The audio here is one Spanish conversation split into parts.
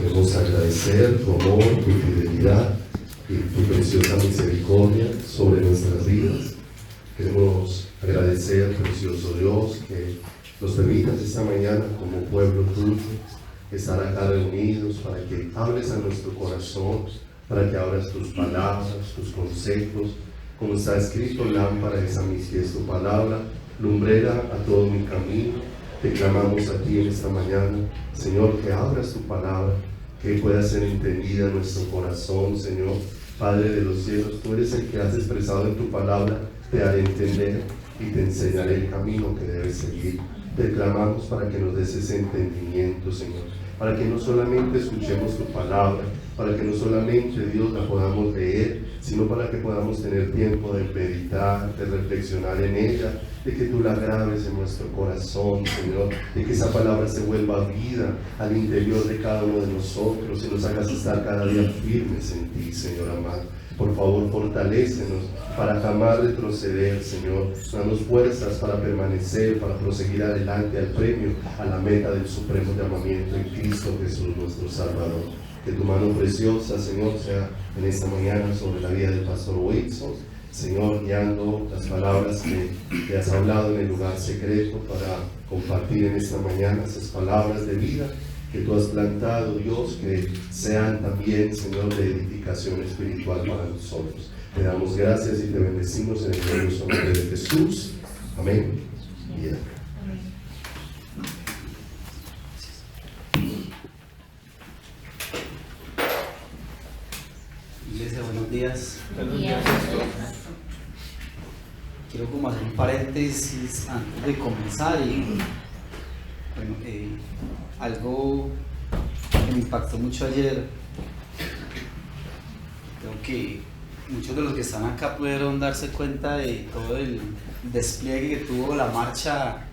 Queremos agradecer tu amor, tu fidelidad y tu preciosa misericordia sobre nuestras vidas. Queremos agradecer, precioso Dios, que nos permitas esta mañana como pueblo tuyo estar acá reunidos para que hables a nuestro corazón, para que abras tus palabras, tus consejos. Como está escrito, lámpara es a mis pies tu palabra, lumbrera a todo mi camino. Te clamamos a ti en esta mañana, Señor, que abras tu palabra, que pueda ser entendida en nuestro corazón, Señor. Padre de los cielos, tú eres el que has expresado en tu palabra, te haré entender y te enseñaré el camino que debes seguir. Te clamamos para que nos des ese entendimiento, Señor, para que no solamente escuchemos tu palabra, para que no solamente, Dios, la podamos leer, sino para que podamos tener tiempo de meditar, de reflexionar en ella, de que tú la grabes en nuestro corazón, Señor, de que esa palabra se vuelva vida al interior de cada uno de nosotros y nos hagas estar cada día firmes en ti, Señor amado. Por favor, fortalécenos para jamás retroceder, Señor. Danos fuerzas para permanecer, para proseguir adelante al premio, a la meta del supremo llamamiento en Cristo Jesús, nuestro Salvador. Que tu mano preciosa, Señor, sea en esta mañana sobre la vida del pastor Wilson, Señor, guiando las palabras que has hablado en el lugar secreto para compartir en esta mañana esas palabras de vida que tú has plantado, Dios, que sean también, Señor, de edificación espiritual para nosotros. Te damos gracias y te bendecimos en el glorioso nombre de Jesús. Amén. Y amén. Iglesia, buenos días. Buenos días. Quiero como hacer un paréntesis antes de comenzar y bueno, algo que me impactó mucho ayer. Creo que muchos de los que están acá pudieron darse cuenta de todo el despliegue que tuvo la marcha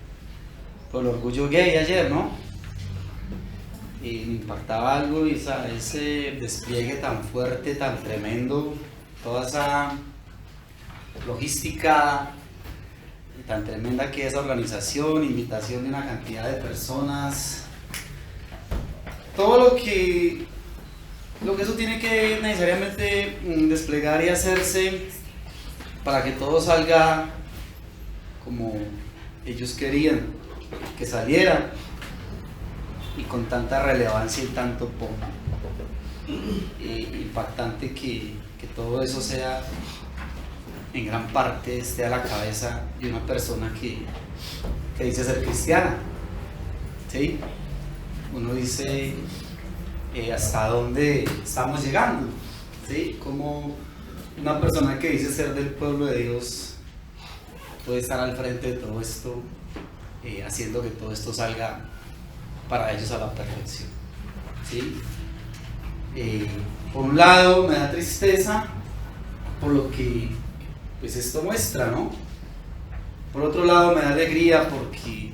por el orgullo gay ayer, ¿no? Y me impactaba algo y ese despliegue tan fuerte, tan tremendo, toda esa logística tan tremenda que es esa organización, invitación de una cantidad de personas, todo lo que eso tiene que necesariamente desplegar y hacerse para que todo salga como ellos querían que saliera y con tanta relevancia y tanto impactante que todo eso sea en gran parte esté a la cabeza de una persona que dice ser cristiana, ¿sí? Uno dice hasta dónde estamos llegando, ¿sí? Como una persona que dice ser del pueblo de Dios puede estar al frente de todo esto, haciendo que todo esto salga para ellos a la perfección, ¿sí? Por un lado me da tristeza por lo que pues esto muestra, ¿no? Por otro lado me da alegría porque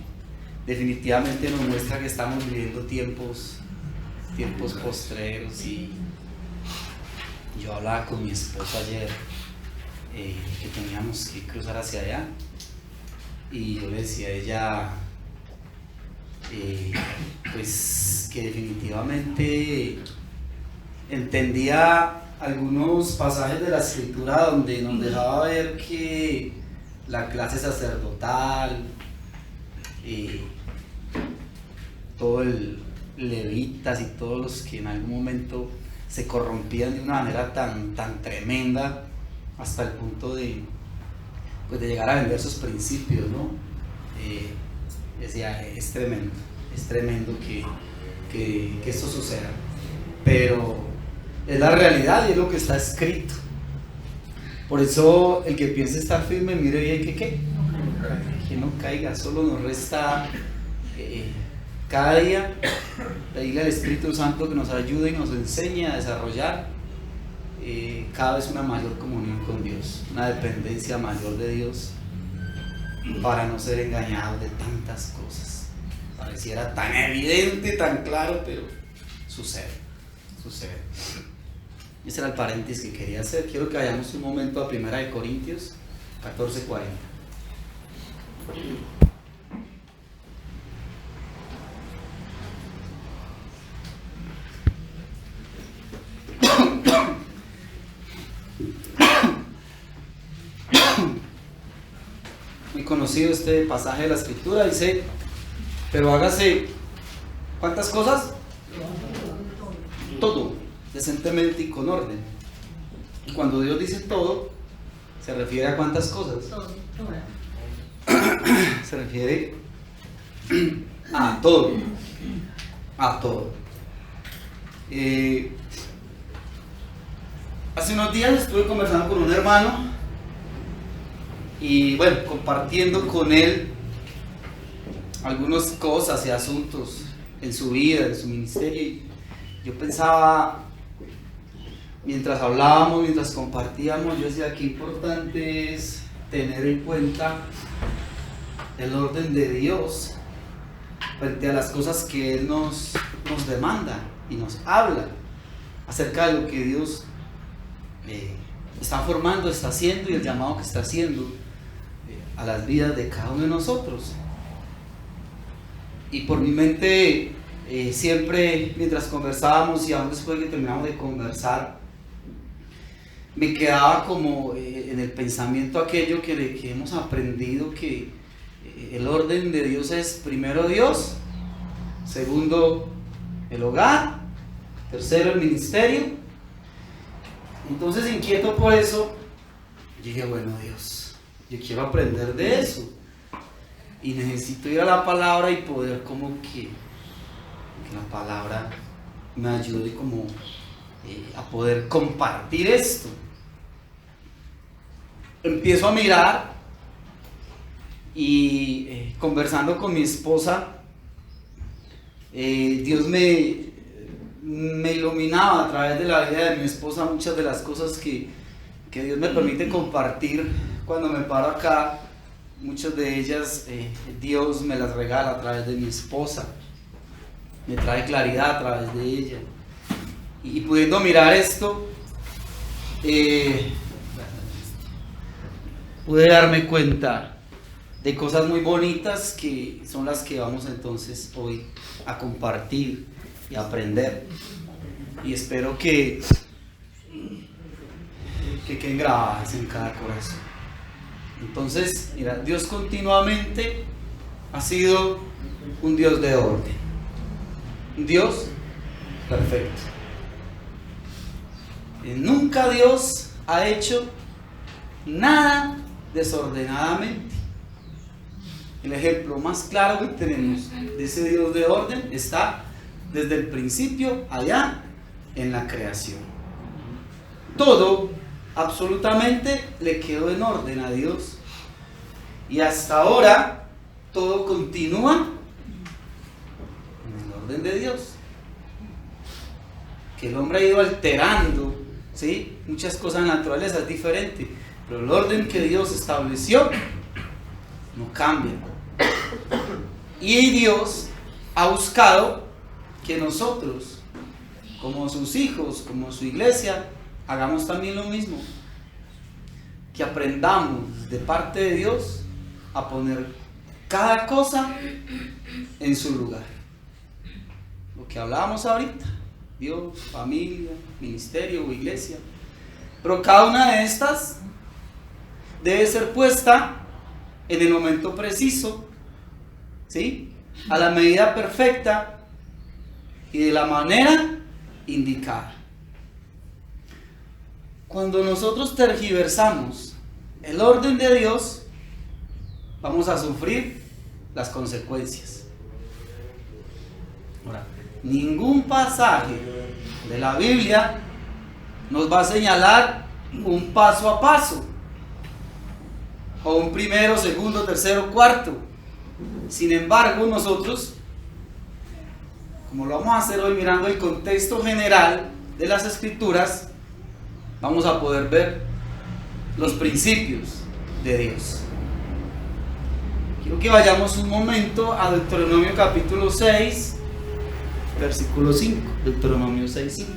definitivamente nos muestra que estamos viviendo tiempos postreros. Y yo hablaba con mi esposa ayer que teníamos que cruzar hacia allá y yo le decía a ella pues que definitivamente entendía algunos pasajes de la escritura donde nos dejaba ver que la clase sacerdotal, todo el levitas y todos los que en algún momento se corrompían de una manera tan tremenda hasta el punto de llegar a vender sus principios, ¿no? Decía, es tremendo que esto suceda, pero es la realidad y es lo que está escrito. Por eso el que piense estar firme, mire bien que no caiga. Solo nos resta cada día pedirle al Espíritu Santo que nos ayude y nos enseñe a desarrollar cada vez una mayor comunión con Dios, una dependencia mayor de Dios, para no ser engañados de tantas cosas. Pareciera tan evidente, tan claro, pero sucede. Ese era el paréntesis que quería hacer. Quiero que vayamos un momento a 1 Corintios 14:40. muy conocido este pasaje de la Escritura, dice, pero hágase, ¿cuántas cosas? Todo, decentemente y con orden. Y cuando Dios dice todo, se refiere a ¿cuántas cosas? Se refiere a todo. A todo. Hace unos días estuve conversando con un hermano y bueno, compartiendo con él algunas cosas y asuntos en su vida, en su ministerio. Y yo pensaba, mientras hablábamos, mientras compartíamos, yo decía qué importante es tener en cuenta el orden de Dios frente a las cosas que Él nos demanda y nos habla acerca de lo que Dios está formando, está haciendo y el llamado que está haciendo a las vidas de cada uno de nosotros. Y por mi mente siempre, mientras conversábamos y aún después de que terminamos de conversar, me quedaba como en el pensamiento aquello que hemos aprendido, que el orden de Dios es primero Dios, segundo el hogar, tercero el ministerio. Entonces, inquieto por eso, dije, bueno, Dios, yo quiero aprender de eso y necesito ir a la palabra y poder como que la palabra me ayude como a poder compartir esto. Empiezo a mirar y conversando con mi esposa, Dios me iluminaba a través de la vida de mi esposa muchas de las cosas que Dios me permite compartir cuando me paro acá. Muchas de ellas Dios me las regala a través de mi esposa, me trae claridad a través de ella. Y pudiendo mirar esto, pude darme cuenta de cosas muy bonitas que son las que vamos entonces hoy a compartir y a aprender. Y espero que queden grabadas en cada corazón. Entonces, mira, Dios continuamente ha sido un Dios de orden, un Dios perfecto. Nunca Dios ha hecho nada desordenadamente. El ejemplo más claro que tenemos de ese Dios de orden está desde el principio allá en la creación. Todo absolutamente le quedó en orden a Dios y hasta ahora todo continúa en el orden de Dios, que el hombre ha ido alterando, ¿sí? Muchas cosas en la naturaleza es diferente, pero el orden que Dios estableció no cambia. Y Dios ha buscado que nosotros, como sus hijos, como su iglesia, hagamos también lo mismo, que aprendamos de parte de Dios a poner cada cosa en su lugar. Lo que hablábamos ahorita, Dios, familia, ministerio o iglesia, pero cada una de estas debe ser puesta en el momento preciso, ¿sí? A la medida perfecta y de la manera indicada. Cuando nosotros tergiversamos el orden de Dios, vamos a sufrir las consecuencias. Ahora, ningún pasaje de la Biblia nos va a señalar un paso a paso, o un primero, segundo, tercero, cuarto. Sin embargo, nosotros, como lo vamos a hacer hoy mirando el contexto general de las Escrituras, vamos a poder ver los principios de Dios. Quiero que vayamos un momento a Deuteronomio capítulo 6, versículo 5. Deuteronomio 6, 5.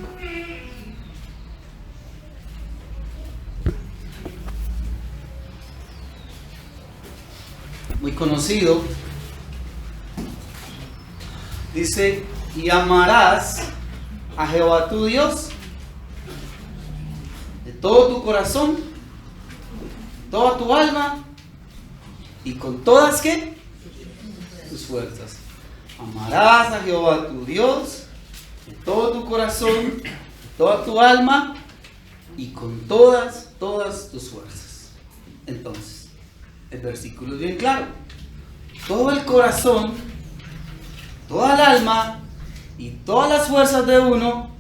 Muy conocido. Dice: y amarás a Jehová tu Dios de todo tu corazón, toda tu alma y con todas, ¿qué? Tus fuerzas. Amarás a Jehová tu Dios de todo tu corazón, de toda tu alma y con todas tus fuerzas. Entonces, el versículo es bien claro. Todo el corazón, toda el alma y todas las fuerzas de uno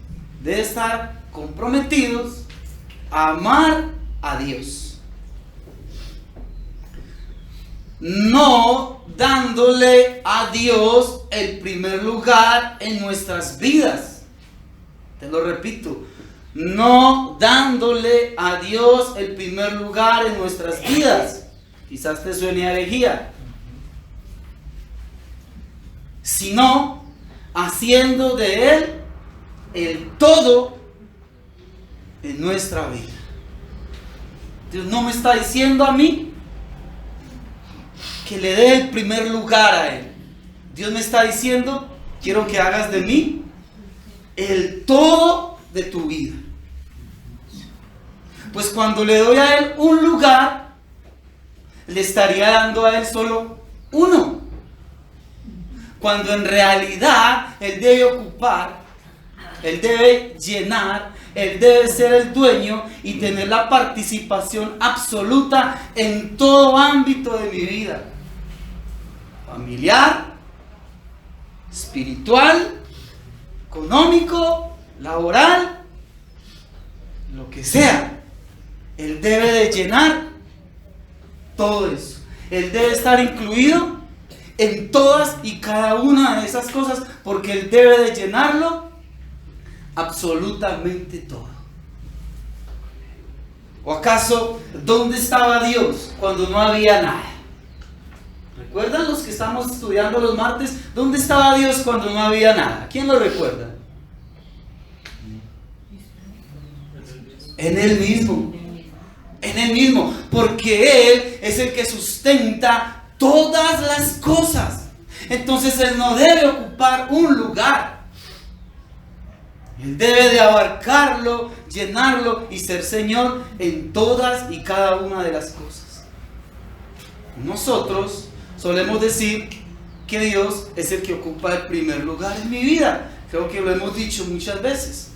debe estar comprometidos a amar a Dios. No dándole a Dios el primer lugar en nuestras vidas. Te lo repito. No dándole a Dios el primer lugar en nuestras vidas. Quizás te suene a herejía. Sino haciendo de Él el todo en nuestra vida. Dios no me está diciendo a mí que le dé el primer lugar a Él. Dios me está diciendo, quiero que hagas de mí el todo de tu vida. Pues cuando le doy a Él un lugar, le estaría dando a Él solo uno. Cuando en realidad Él debe ocupar, Él debe llenar, Él debe ser el dueño y tener la participación absoluta en todo ámbito de mi vida. Familiar, espiritual, económico, laboral, lo que sea. Él debe de llenar todo eso. Él debe estar incluido en todas y cada una de esas cosas, porque Él debe de llenarlo absolutamente todo. ¿O acaso dónde estaba Dios cuando no había nada? ¿Recuerdan los que estamos estudiando los martes? ¿Dónde estaba Dios cuando no había nada? ¿Quién lo recuerda? En Él mismo. En Él mismo. Porque Él es el que sustenta todas las cosas. Entonces Él no debe ocupar un lugar. Él debe de abarcarlo, llenarlo y ser Señor en todas y cada una de las cosas. Nosotros solemos decir que Dios es el que ocupa el primer lugar en mi vida. Creo que lo hemos dicho muchas veces.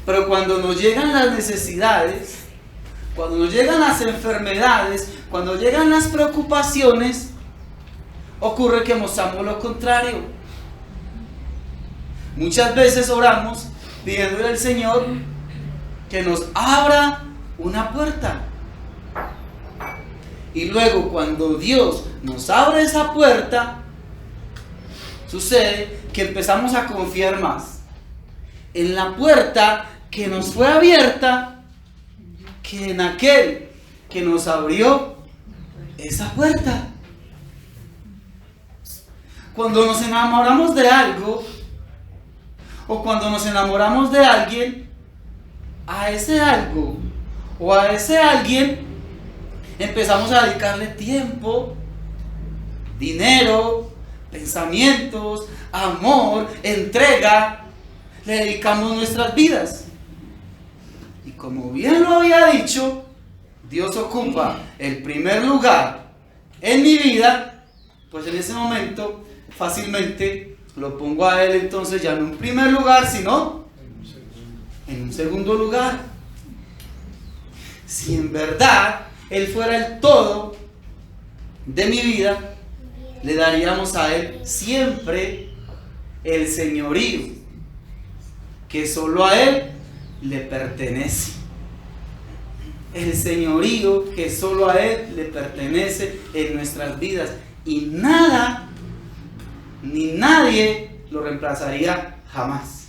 Pero cuando nos llegan las necesidades, cuando nos llegan las enfermedades, cuando llegan las preocupaciones, ocurre que mostramos lo contrario. Muchas veces oramos pidiéndole al Señor que nos abra una puerta. Y luego cuando Dios nos abre esa puerta, sucede que empezamos a confiar más en la puerta que nos fue abierta que en aquel que nos abrió esa puerta. Cuando nos enamoramos de algo o cuando nos enamoramos de alguien, a ese algo o a ese alguien empezamos a dedicarle tiempo, dinero, pensamientos, amor, entrega, le dedicamos nuestras vidas. Y como bien lo había dicho, Dios ocupa el primer lugar en mi vida, pues en ese momento fácilmente lo pongo a Él entonces ya no en un primer lugar, sino en un segundo lugar. Si en verdad Él fuera el todo de mi vida, le daríamos a Él siempre el señorío que solo a Él le pertenece. El señorío que solo a Él le pertenece en nuestras vidas. Y nada, ni nadie lo reemplazaría jamás.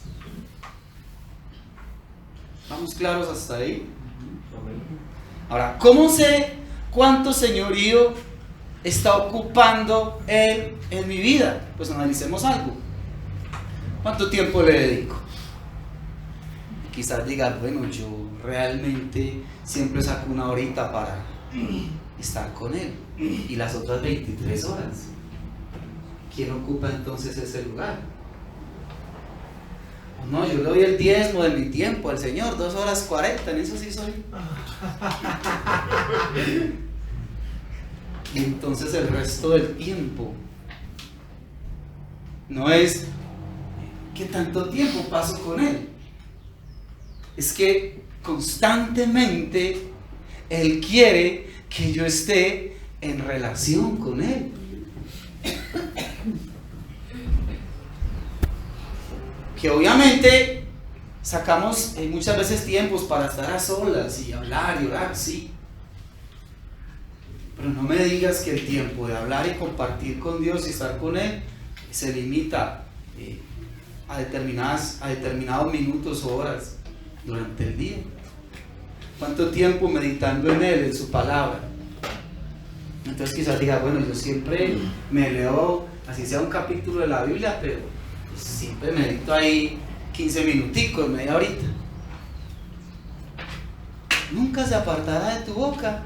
¿Estamos claros hasta ahí? Ahora, ¿cómo sé cuánto señorío está ocupando Él en mi vida? Pues analicemos algo. ¿Cuánto tiempo le dedico? Quizás diga, bueno, yo realmente siempre saco una horita para estar con Él y las otras 23 horas. ¿Quién ocupa entonces ese lugar? No, yo le doy el diezmo de mi tiempo al Señor, 2 horas 40, en eso sí soy. Y entonces el resto del tiempo no es qué tanto tiempo paso con Él, es que constantemente Él quiere que yo esté en relación con Él. Que obviamente sacamos muchas veces tiempos para estar a solas y hablar y orar, sí. Pero no me digas que el tiempo de hablar y compartir con Dios y estar con Él se limita a determinados minutos o horas durante el día. ¿Cuánto tiempo meditando en Él, en su palabra? Entonces quizás diga, bueno, yo siempre me leo, así sea un capítulo de la Biblia, pero pues siempre medito ahí 15 minuticos, media horita. Nunca se apartará de tu boca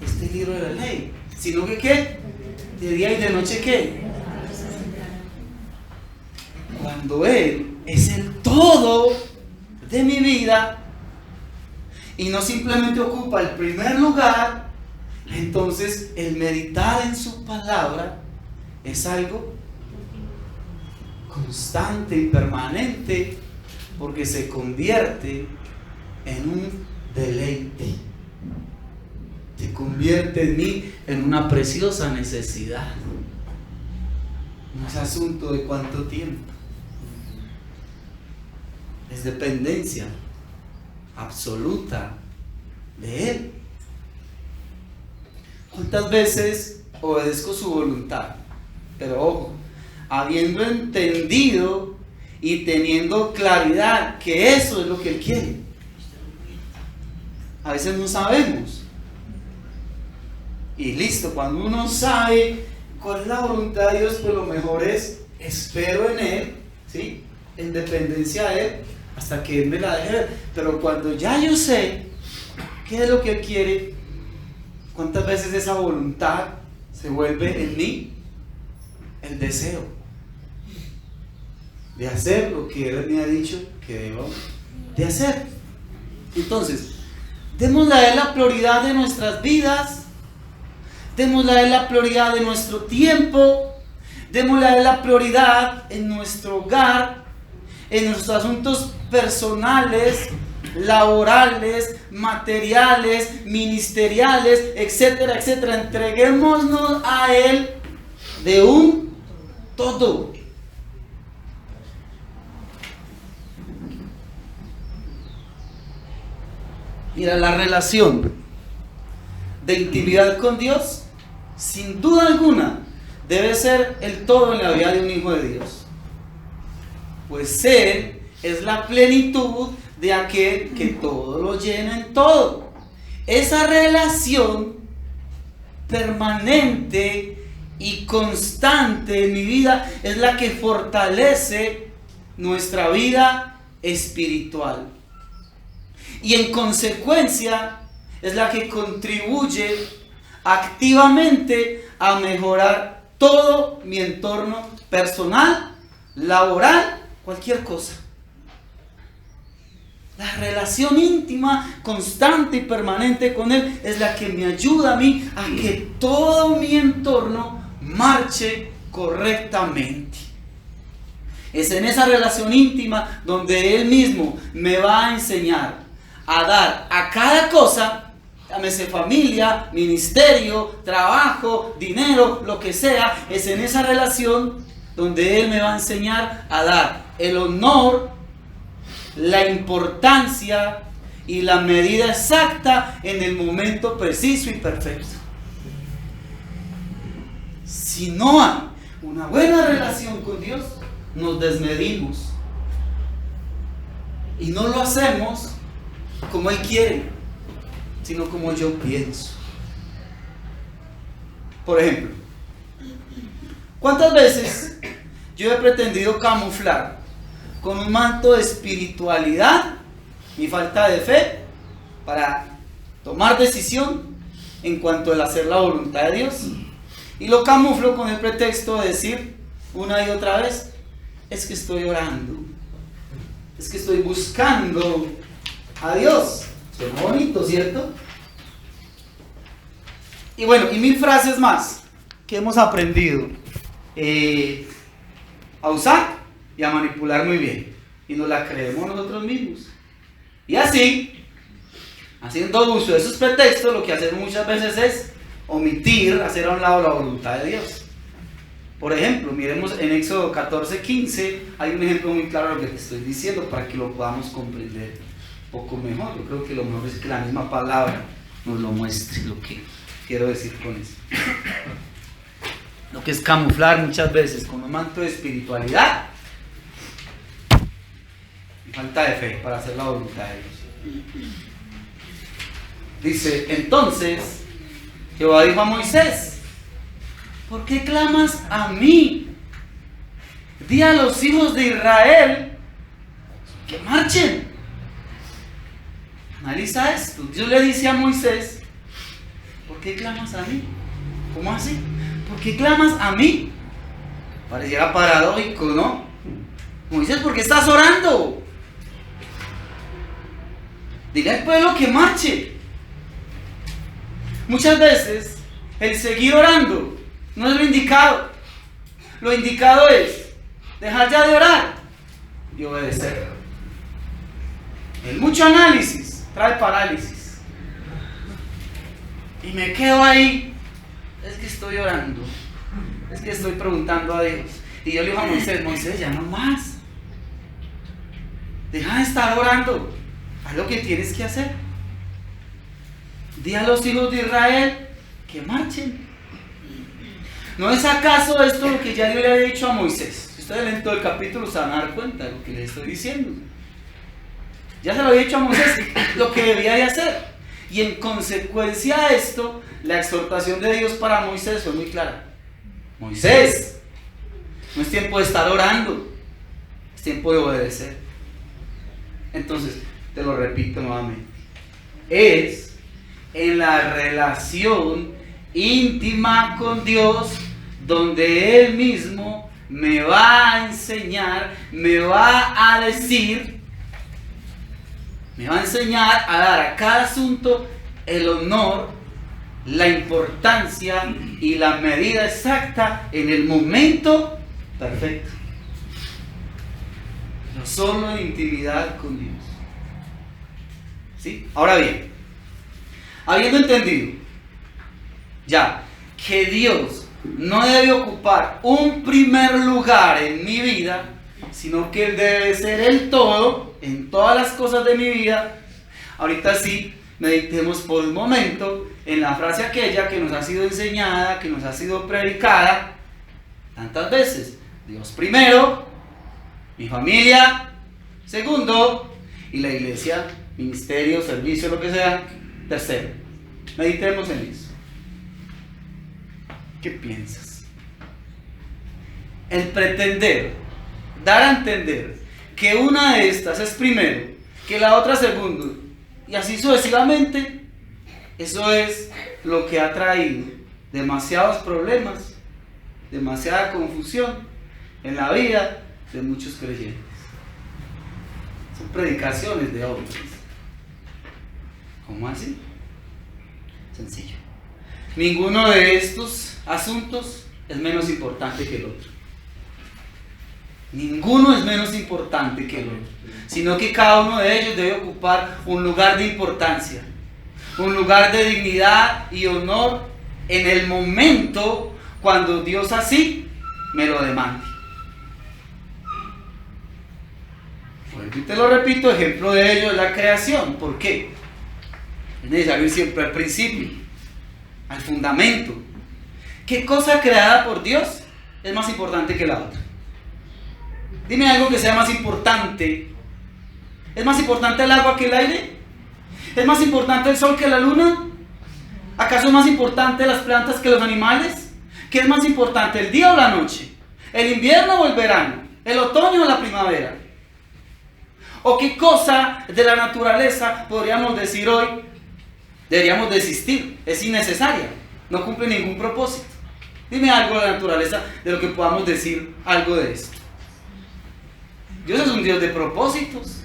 este libro de la ley, sino que ¿qué? De día y de noche ¿qué? Cuando Él es el todo de mi vida y no simplemente ocupa el primer lugar, entonces el meditar en su palabra es algo constante y permanente, porque se convierte en un deleite, se convierte en mí en una preciosa necesidad. No es asunto de cuánto tiempo, es dependencia absoluta de Él. ¿Cuántas veces obedezco su voluntad? Pero ojo, habiendo entendido y teniendo claridad que eso es lo que Él quiere. A veces no sabemos. Y listo, cuando uno sabe cuál es la voluntad de Dios, pues lo mejor es espero en Él, ¿sí? En dependencia de Él, hasta que Él me la deje ver. Pero cuando ya yo sé qué es lo que Él quiere, ¿cuántas veces esa voluntad se vuelve en mí el deseo de hacer lo que Él me ha dicho que debo de hacer? Entonces, démosle a Él la prioridad de nuestras vidas, démosle a Él la prioridad de nuestro tiempo, démosle a Él la prioridad en nuestro hogar, en nuestros asuntos personales, laborales, materiales, ministeriales, etcétera, etcétera. Entreguémonos a Él de un todo. Mira, la relación de intimidad con Dios, sin duda alguna, debe ser el todo en la vida de un hijo de Dios. Pues Él es la plenitud de aquel que todo lo llena en todo. Esa relación permanente y constante en mi vida es la que fortalece nuestra vida espiritual. Y en consecuencia es la que contribuye activamente a mejorar todo mi entorno personal, laboral, cualquier cosa. La relación íntima, constante y permanente con Él es la que me ayuda a mí a que todo mi entorno marche correctamente. Es en esa relación íntima donde Él mismo me va a enseñar a dar a cada cosa, llámese familia, ministerio, trabajo, dinero, lo que sea. Es en esa relación donde Él me va a enseñar a dar el honor, la importancia y la medida exacta en el momento preciso y perfecto. Si no hay una buena relación con Dios, nos desmedimos y no lo hacemos como Él quiere, sino como yo pienso. Por ejemplo, ¿cuántas veces yo he pretendido camuflar con un manto de espiritualidad mi falta de fe para tomar decisión en cuanto al hacer la voluntad de Dios? Y lo camuflo con el pretexto de decir una y otra vez, es que estoy orando, es que estoy buscando a Dios. Suena bonito, ¿cierto? Y bueno, y 1000 frases más que hemos aprendido a usar y a manipular muy bien. Y nos la creemos nosotros mismos. Y así, haciendo uso de esos pretextos, lo que hacemos muchas veces es omitir, hacer a un lado la voluntad de Dios. Por ejemplo, miremos en Éxodo 14:15, hay un ejemplo muy claro de lo que te estoy diciendo para que lo podamos comprender un poco mejor. Yo creo que lo mejor es que la misma palabra nos lo muestre, lo que quiero decir con eso. Lo que es camuflar muchas veces con un manto de espiritualidad y falta de fe para hacer la voluntad de Dios. Dice, entonces Jehová dijo a Moisés: ¿por qué clamas a mí? Di a los hijos de Israel que marchen. Analiza esto. Dios le dice a Moisés: ¿por qué clamas a mí? ¿Cómo así? ¿Por qué clamas a mí? Pareciera paradójico, ¿no? Moisés, ¿por qué estás orando? Dile al pueblo que marche. Muchas veces el seguir orando no es lo indicado. Lo indicado es dejar ya de orar y obedecer. El mucho análisis trae parálisis. Y me quedo ahí. Es que estoy orando. Es que estoy preguntando a Dios. Y yo le digo a Moisés: Moisés, ya no más. Deja de estar orando. Haz lo que tienes que hacer. Di a los hijos de Israel que marchen. ¿No es acaso esto lo que ya yo le había dicho a Moisés? Si ustedes leen todo el capítulo se van a dar cuenta de lo que les estoy diciendo. Ya se lo había dicho a Moisés lo que debía de hacer. Y en consecuencia de esto, la exhortación de Dios para Moisés fue muy clara. Moisés, no es tiempo de estar orando, es tiempo de obedecer. Entonces, te lo repito nuevamente. Es en la relación íntima con Dios donde Él mismo me va a enseñar, me va a decir, me va a enseñar a dar a cada asunto el honor, la importancia y la medida exacta en el momento perfecto. No solo en intimidad con Dios. ¿Sí? Ahora bien, habiendo entendido ya que Dios no debe ocupar un primer lugar en mi vida, sino que Él debe ser el todo en todas las cosas de mi vida, ahorita sí meditemos por un momento en la frase aquella que nos ha sido enseñada, que nos ha sido predicada tantas veces: Dios primero, mi familia segundo y la iglesia, ministerio, servicio, lo que sea, tercero. Meditemos en eso. ¿Qué piensas? El pretender dar a entender que una de estas es primero, que la otra segundo, y así sucesivamente, eso es lo que ha traído demasiados problemas, demasiada confusión en la vida de muchos creyentes. Son predicaciones de hombres. ¿Cómo así? Sencillo. Ninguno de estos asuntos es menos importante que el otro. Ninguno es menos importante que el otro, sino que cada uno de ellos debe ocupar un lugar de importancia, un lugar de dignidad y honor en el momento cuando Dios así me lo demande. Y te lo repito, ejemplo de ello es la creación. ¿Por qué? Es necesario ir siempre al principio, al fundamento. ¿Qué cosa creada por Dios es más importante que la otra? Dime algo que sea más importante. ¿Es más importante el agua que el aire? ¿Es más importante el sol que la luna? ¿Acaso es más importante las plantas que los animales? ¿Qué es más importante, el día o la noche? ¿El invierno o el verano? ¿El otoño o la primavera? ¿O qué cosa de la naturaleza podríamos decir hoy deberíamos desistir? Es innecesaria, no cumple ningún propósito. Dime algo de la naturaleza de lo que podamos decir algo de esto. Dios es un Dios de propósitos.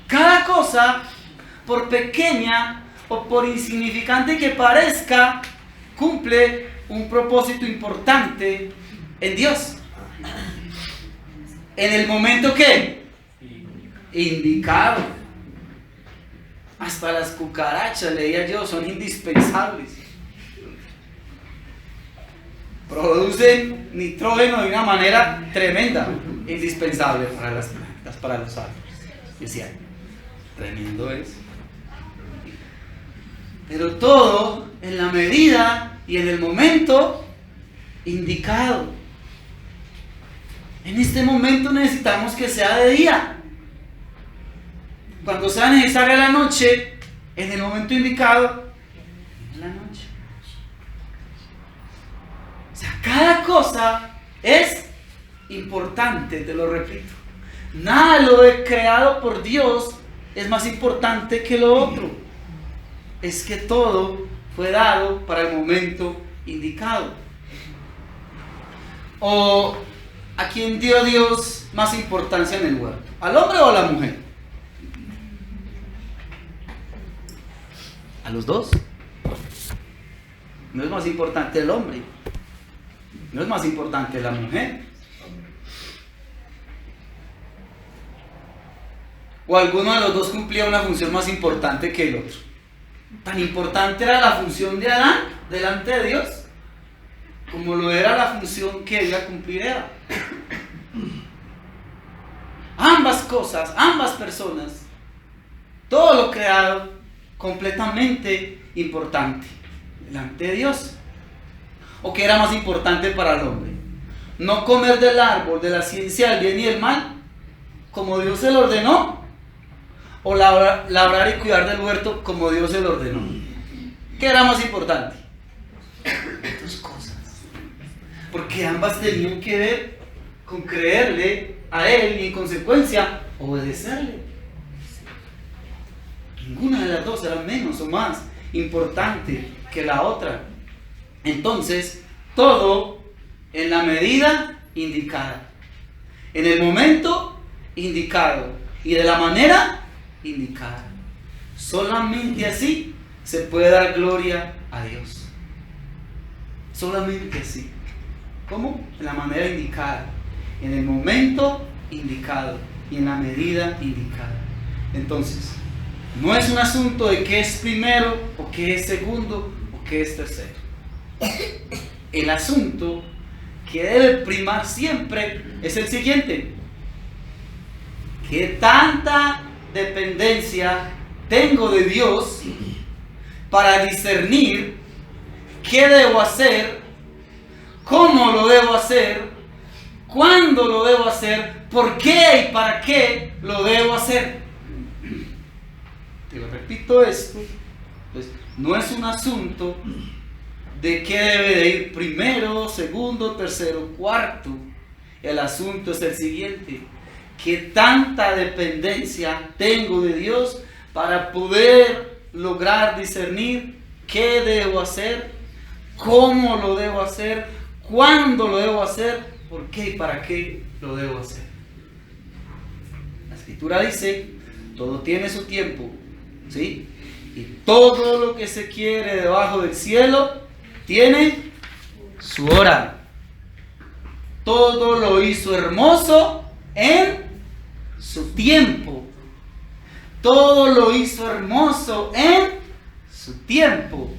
Cada cosa, por pequeña o por insignificante que parezca, cumple un propósito importante en Dios. En el momento que indicado. Hasta las cucarachas, leía yo, son indispensables. Producen nitrógeno de una manera tremenda, indispensable para las plantas, para los árboles. Decía, tremendo es. Pero todo en la medida y en el momento indicado. En este momento necesitamos que sea de día. Cuando sea necesaria la noche, en el momento indicado, en la noche. O sea, cada cosa es importante, te lo repito. Nada de lo creado por Dios es más importante que lo otro. Es que todo fue dado para el momento indicado. ¿O a quién dio Dios más importancia en el huerto? ¿Al hombre o a la mujer? ¿A los dos? No es más importante el hombre, no es más importante la mujer. ¿O alguno de los dos cumplía una función más importante que el otro? Tan importante era la función de Adán delante de Dios, como lo era la función que ella cumpliera. Ambas cosas, ambas personas, todo lo creado, completamente importante delante de Dios. ¿O qué era más importante para el hombre? ¿No comer del árbol de la ciencia del bien y del mal, como Dios se lo ordenó? ¿O labrar y cuidar del huerto como Dios se lo ordenó? ¿Qué era más importante? Dos cosas. Porque ambas tenían que ver con creerle a Él y en consecuencia obedecerle. Ninguna de las dos era menos o más importante que la otra. Entonces, todo en la medida indicada, en el momento indicado y de la manera indicada. Solamente así se puede dar gloria a Dios. Solamente así. ¿Cómo? En la manera indicada, en el momento indicado y en la medida indicada. Entonces, no es un asunto de qué es primero, o qué es segundo, o qué es tercero. El asunto que debe primar siempre es el siguiente: ¿qué tanta dependencia tengo de Dios para discernir qué debo hacer, cómo lo debo hacer, cuándo lo debo hacer, por qué y para qué lo debo hacer? Te lo repito esto, pues no es un asunto de qué debe de ir primero, segundo, tercero, cuarto. El asunto es el siguiente: ¿qué tanta dependencia tengo de Dios para poder lograr discernir qué debo hacer, cómo lo debo hacer, cuándo lo debo hacer, por qué y para qué lo debo hacer? La Escritura dice, todo tiene su tiempo, ¿sí? Y todo lo que se quiere debajo del cielo tiene su hora. Todo lo hizo hermoso en su tiempo. Todo lo hizo hermoso en su tiempo.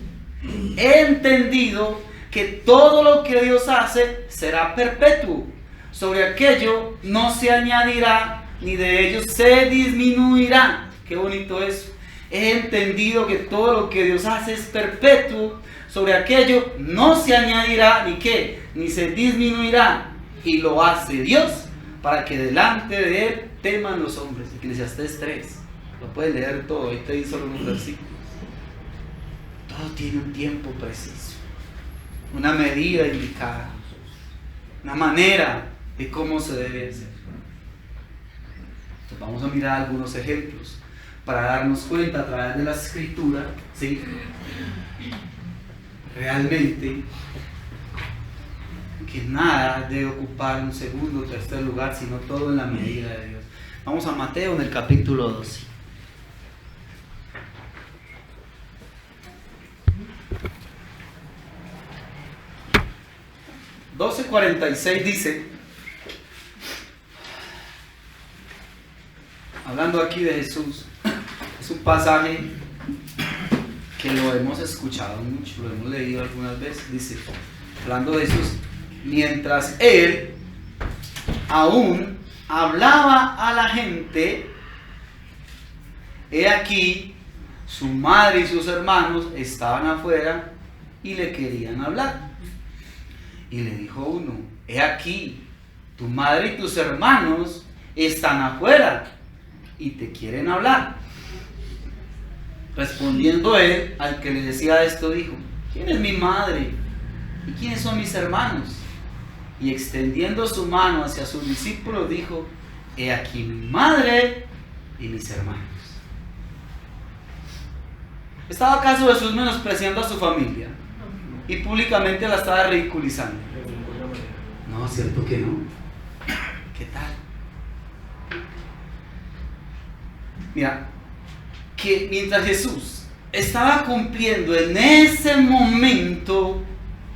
He entendido que todo lo que Dios hace será perpetuo. Sobre aquello no se añadirá, ni de ello se disminuirá. Qué bonito eso. He entendido que todo lo que Dios hace es perpetuo. Sobre aquello no se añadirá, ni qué, ni se disminuirá. Y lo hace Dios para que delante de Él teman los hombres. Eclesiastés 3. Lo puedes leer todo, ahí te di solo unos versículos. Todo tiene un tiempo preciso, una medida indicada, una manera de cómo se debe hacer. Entonces vamos a mirar algunos ejemplos para darnos cuenta a través de la Escritura, ¿sí? Realmente que nada debe ocupar un segundo o tercer lugar, sino todo en la medida de Dios. Vamos a Mateo en el capítulo 12. 12:46 dice, hablando aquí de Jesús, es un pasaje que lo hemos escuchado mucho, lo hemos leído algunas veces. Dice, hablando de Jesús, mientras él aún hablaba a la gente, he aquí su madre y sus hermanos estaban afuera y le querían hablar. Y le dijo uno, he aquí, tu madre y tus hermanos están afuera y te quieren hablar. Respondiendo él, al que le decía esto, dijo, ¿quién es mi madre? ¿Y quiénes son mis hermanos? Y extendiendo su mano hacia sus discípulos, dijo, he aquí mi madre y mis hermanos. ¿Estaba acaso Jesús menospreciando a su familia? Y públicamente la estaba ridiculizando. No, cierto que no. ¿Qué tal? Mira, que mientras Jesús estaba cumpliendo en ese momento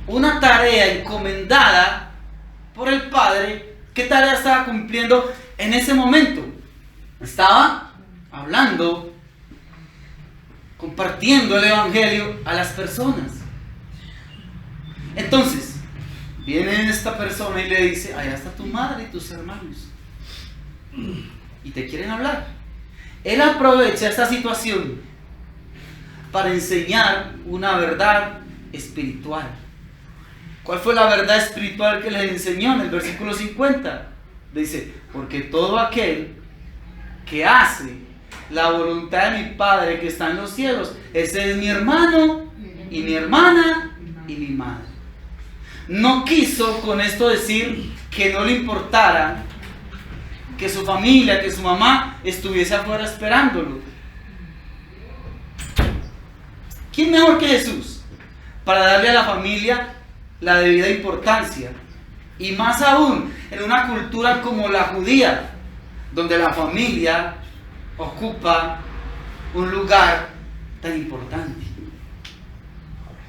una tarea encomendada por el Padre, ¿qué tarea estaba cumpliendo en ese momento? Estaba hablando, compartiendo el Evangelio a las personas. Entonces, viene esta persona y le dice, allá está tu madre y tus hermanos, y te quieren hablar. Él aprovecha esta situación para enseñar una verdad espiritual. ¿Cuál fue la verdad espiritual que les enseñó en el versículo 50? Dice, porque todo aquel que hace la voluntad de mi Padre que está en los cielos, ese es mi hermano y mi hermana y mi madre. No quiso con esto decir que no le importara que su familia, que su mamá estuviese afuera esperándolo. ¿Quién mejor que Jesús para darle a la familia la debida importancia? Y más aún en una cultura como la judía, donde la familia ocupa un lugar tan importante.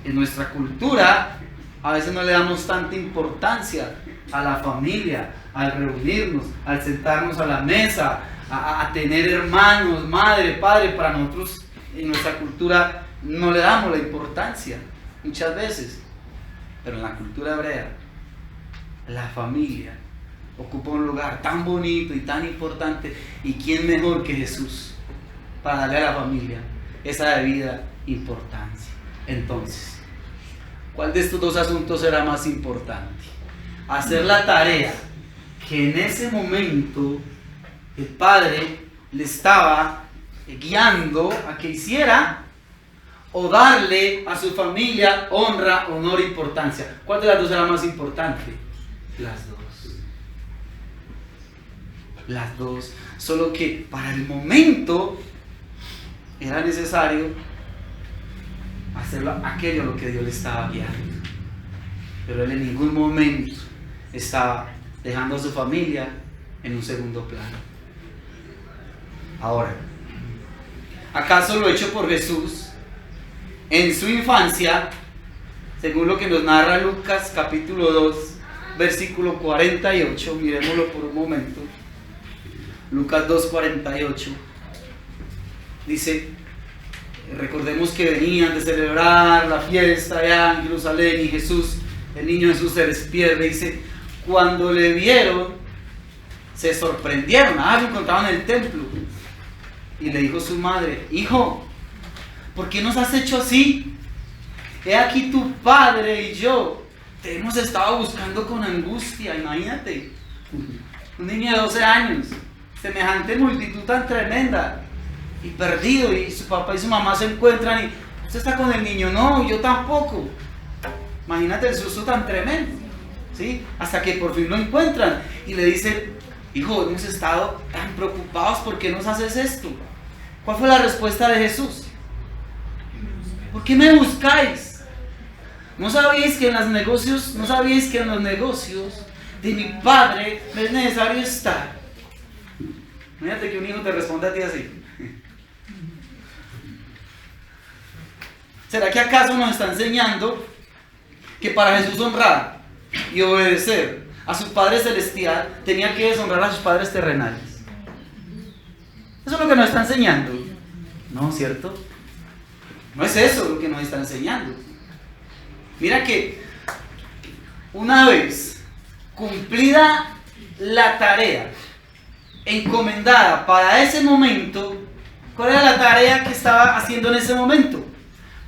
En nuestra cultura a veces no le damos tanta importancia a la familia, al reunirnos, al sentarnos a la mesa, a tener hermanos, madre, padre. Para nosotros en nuestra cultura no le damos la importancia muchas veces, pero en la cultura hebrea la familia ocupa un lugar tan bonito y tan importante. ¿Y quién mejor que Jesús para darle a la familia esa debida importancia? Entonces, ¿cuál de estos dos asuntos era más importante? Hacer la tarea que en ese momento el Padre le estaba guiando a que hiciera, o darle a su familia honra, honor e importancia. ¿Cuál de las dos era más importante? Las dos. Las dos. Solo que para el momento era necesario hacerlo aquello a lo que Dios le estaba guiando. Pero él en ningún momento estaba dejando a su familia en un segundo plano. Ahora, ¿acaso lo hecho por Jesús en su infancia, según lo que nos narra Lucas capítulo 2, versículo 48, miremoslo por un momento? Lucas 2:48 dice, recordemos que venían de celebrar la fiesta allá en Jerusalén y Jesús, el niño Jesús, se despierta. Dice, cuando le vieron se sorprendieron, lo encontraban en el templo, y le dijo su madre, hijo, ¿por qué nos has hecho así? He aquí tu padre y yo te hemos estado buscando con angustia. Imagínate, un niño de 12 años, semejante multitud tan tremenda, y perdido, y su papá y su mamá se encuentran y usted está con el niño. No, yo tampoco. Imagínate el susto tan tremendo, ¿sí? Hasta que por fin lo encuentran y le dicen, hijo, hemos estado tan preocupados, ¿por qué nos haces esto? ¿Cuál fue la respuesta de Jesús? ¿Por qué me buscáis? ¿No sabéis que en los negocios de mi Padre me es necesario estar? Imagínate que un hijo te responde a ti así. ¿Será que acaso nos está enseñando que para Jesús honrar y obedecer a su Padre Celestial, tenía que deshonrar a sus padres terrenales. Eso es lo que nos está enseñando, ¿no? ¿Cierto? No es eso lo que nos está enseñando. Mira que una vez cumplida la tarea encomendada para ese momento, ¿cuál era la tarea que estaba haciendo en ese momento?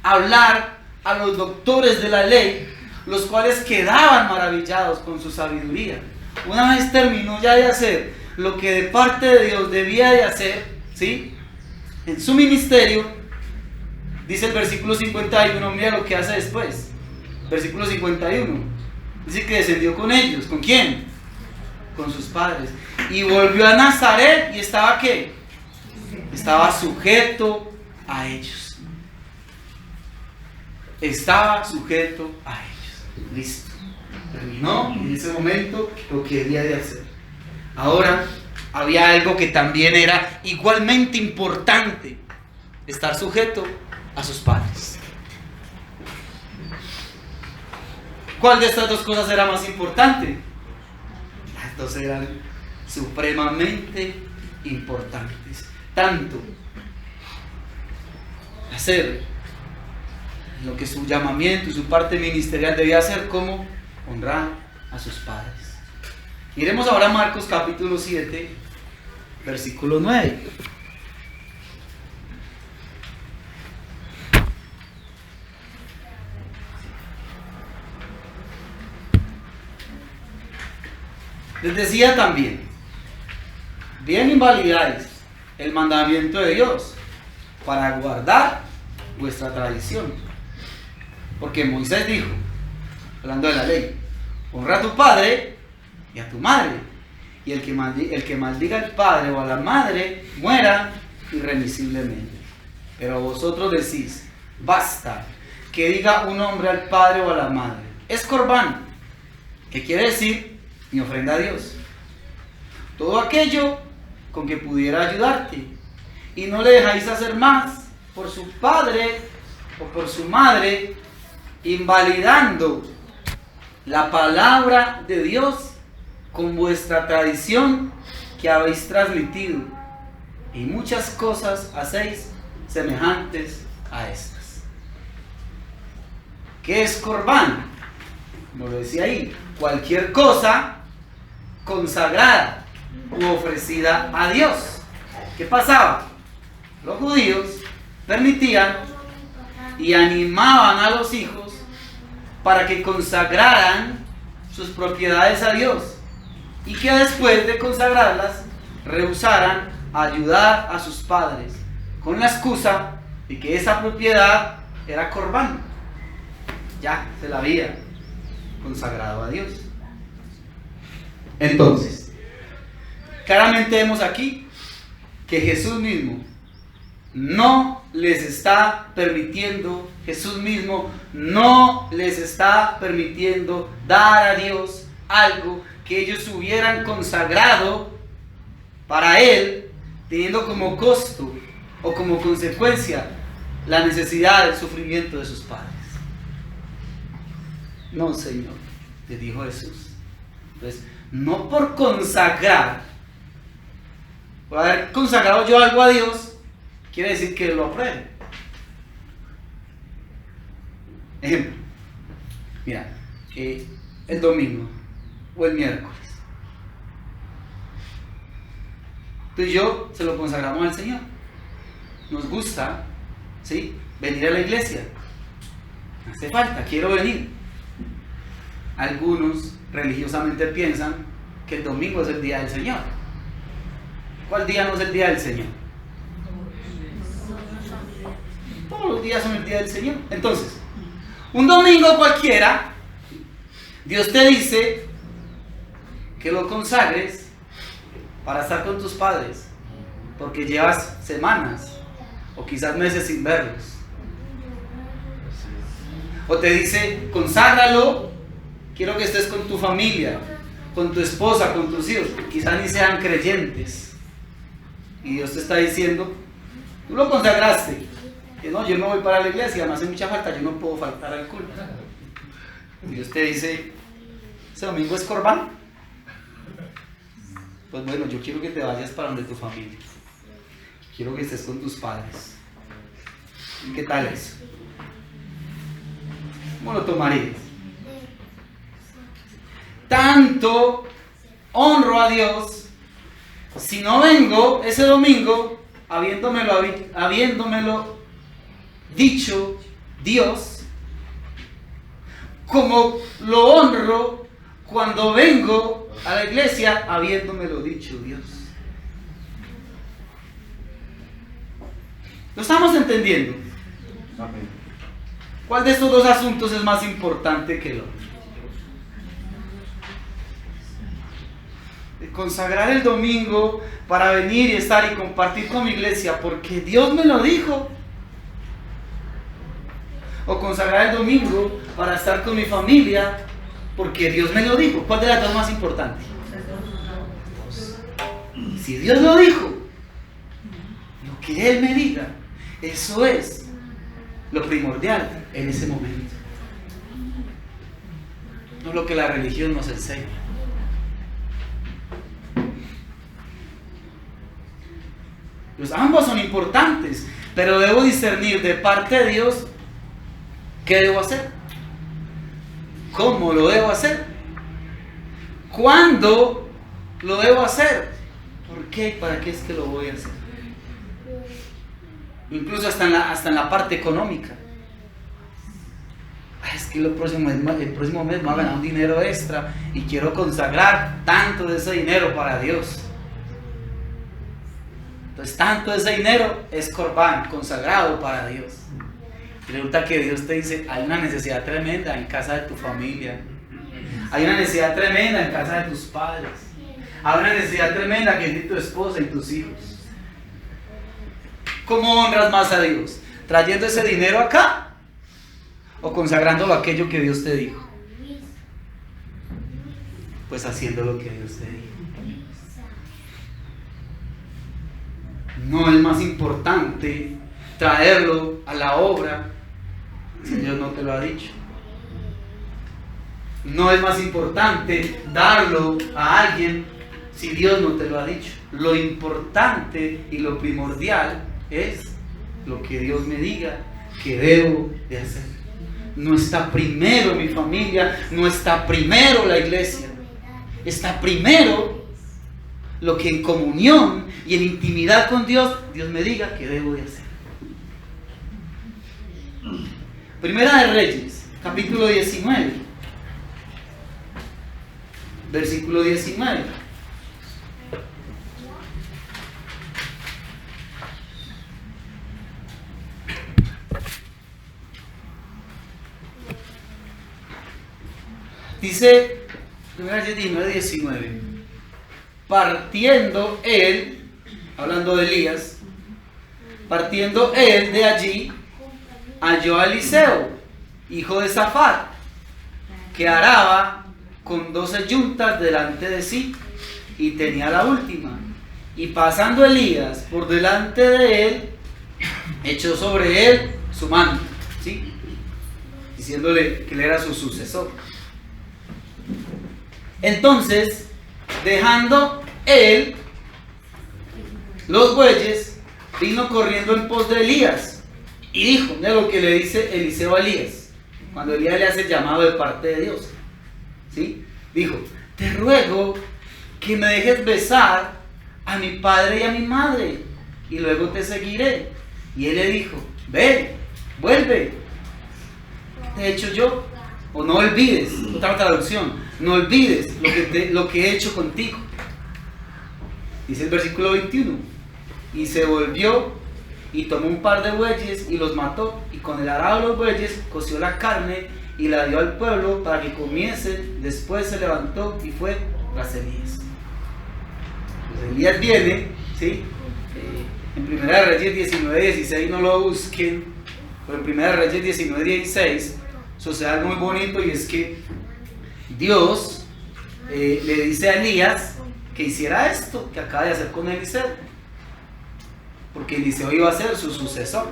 Hablar a los doctores de la ley, los cuales quedaban maravillados con su sabiduría. Una vez terminó ya de hacer lo que de parte de Dios debía de hacer, ¿sí?, en su ministerio, dice el versículo 51, mira lo que hace después. Versículo 51, dice que descendió con ellos. ¿Con quién? Con sus padres. Y volvió a Nazaret y estaba ¿qué? Estaba sujeto a ellos. Estaba sujeto a ellos. Listo. Terminó en ese momento lo que debía de hacer. Ahora, había algo que también era igualmente importante: estar sujeto a sus padres. ¿Cuál de estas dos cosas era más importante? Las dos eran supremamente importantes. Tanto hacer lo que su llamamiento y su parte ministerial debía hacer, como honrar a sus padres. Miremos ahora Marcos capítulo 7, versículo 9. Les decía también: bien invalidáis el mandamiento de Dios para guardar vuestra tradición. Porque Moisés dijo, hablando de la ley: honra a tu padre y a tu madre, y el que maldiga al padre o a la madre muera irremisiblemente. Pero vosotros decís: basta que diga un hombre al padre o a la madre. Es corbán, que quiere decir mi ofrenda a Dios, todo aquello con que pudiera ayudarte, y no le dejáis hacer más por su padre o por su madre, invalidando la palabra de Dios con vuestra tradición que habéis transmitido, y muchas cosas hacéis semejantes a estas. ¿Qué es corbán? Como lo decía ahí, cualquier cosa consagrada u ofrecida a Dios. ¿Qué pasaba? Los judíos permitían y animaban a los hijos para que consagraran sus propiedades a Dios, y que después de consagrarlas rehusaran ayudar a sus padres con la excusa de que esa propiedad era corbán, ya se la había consagrado a Dios. Entonces, claramente vemos aquí que Jesús mismo no les está permitiendo, dar a Dios algo que ellos hubieran consagrado para Él, teniendo como costo o como consecuencia la necesidad del sufrimiento de sus padres. No, Señor, les dijo Jesús. Entonces, no por consagrar, por haber consagrado yo algo a Dios, quiere decir que lo apruebe. Ejemplo, mira, el domingo o el miércoles, tú y yo se lo consagramos al Señor. Nos gusta, ¿sí?, venir a la iglesia. Hace falta, quiero venir. Algunos religiosamente piensan que el domingo es el día del Señor. ¿Cuál día no es el día del Señor? Todos los días son el día del Señor. Entonces, un domingo cualquiera, Dios te dice que lo consagres para estar con tus padres, porque llevas semanas o quizás meses sin verlos. O te dice: conságralo, quiero que estés con tu familia, con tu esposa, con tus hijos, quizás ni sean creyentes. Y Dios te está diciendo: tú lo consagraste, que no, yo no voy para la iglesia, me hace mucha falta, yo no puedo faltar al culto. Y Dios te dice: ¿Ese domingo es Corbán? Pues bueno, yo quiero que te vayas para donde tu familia. Quiero que estés con tus padres. ¿Qué tal eso? ¿Cómo lo tomarías? Tanto honro a Dios si no vengo ese domingo habiéndomelo dicho Dios, como lo honro cuando vengo a la iglesia habiéndomelo dicho Dios. ¿Lo estamos entendiendo? ¿Cuál de estos dos asuntos es más importante que el otro? Consagrar el domingo para venir y estar y compartir con mi iglesia porque Dios me lo dijo, o consagrar el domingo para estar con mi familia porque Dios me lo dijo. ¿Cuál de las dos es más importante? Si Dios lo dijo, lo que Él me diga, eso es lo primordial en ese momento, no lo que la religión nos enseña. Ambos son importantes, pero debo discernir de parte de Dios qué debo hacer, cómo lo debo hacer, cuándo lo debo hacer, por qué, para qué es que lo voy a hacer. Incluso hasta en la parte económica. Es que el próximo mes me va a ganar un dinero extra y quiero consagrar tanto de ese dinero para Dios. Entonces, tanto de ese dinero es Corbán, consagrado para Dios. Y resulta que Dios te dice, hay una necesidad tremenda en casa de tu familia. Hay una necesidad tremenda en casa de tus padres. Hay una necesidad tremenda que tiene tu esposa y tus hijos. ¿Cómo honras más a Dios? ¿Trayendo ese dinero acá? ¿O consagrándolo a aquello que Dios te dijo? Pues haciendo lo que Dios te dijo. No es más importante traerlo a la obra si Dios no te lo ha dicho. No es más importante darlo a alguien si Dios no te lo ha dicho. Lo importante y lo primordial es lo que Dios me diga que debo de hacer. No está primero mi familia, no está primero la iglesia. Está primero lo que en comunión y en intimidad con Dios me diga que debo de hacer. Primera de Reyes, capítulo 19, versículo 19. Dice, Primera de Reyes 19. Partiendo él, hablando de Elías, partiendo él de allí, halló a Eliseo, hijo de Safat, que araba con 12 yuntas delante de sí, y tenía la última. Y pasando Elías por delante de él, echó sobre él su manto, ¿sí? Diciéndole que él era su sucesor. Entonces, dejando él los bueyes, vino corriendo en pos de Elías y dijo, mira lo que le dice Eliseo a Elías cuando Elías le hace el llamado de parte de Dios, ¿sí? Dijo, te ruego que me dejes besar a mi padre y a mi madre y luego te seguiré. Y él le dijo, ven, vuelve, te he hecho yo. O no olvides, otra traducción, no olvides lo que he hecho contigo. Dice el versículo 21, y se volvió y tomó un par de bueyes y los mató, y con el arado de los bueyes coció la carne y la dio al pueblo para que comiesen. Después se levantó y fue tras Elías. Pues Elías viene, ¿sí? En Primera de Reyes 19:16, no lo busquen, pero en Primera de Reyes 19:16 sucede algo muy bonito, y es que Dios le dice a Elías que hiciera esto que acaba de hacer con Eliseo, porque Eliseo iba a ser su sucesor.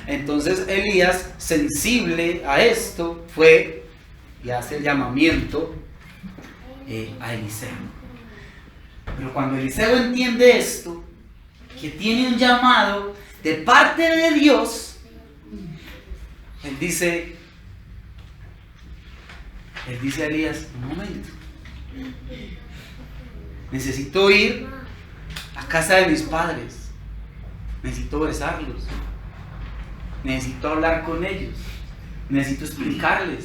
Entonces Elías, sensible a esto, fue y hace el llamamiento a Eliseo. Pero cuando Eliseo entiende esto, que tiene un llamado de parte de Dios, él dice a Elías: un momento, necesito ir a casa de mis padres, necesito besarlos, necesito hablar con ellos, necesito explicarles,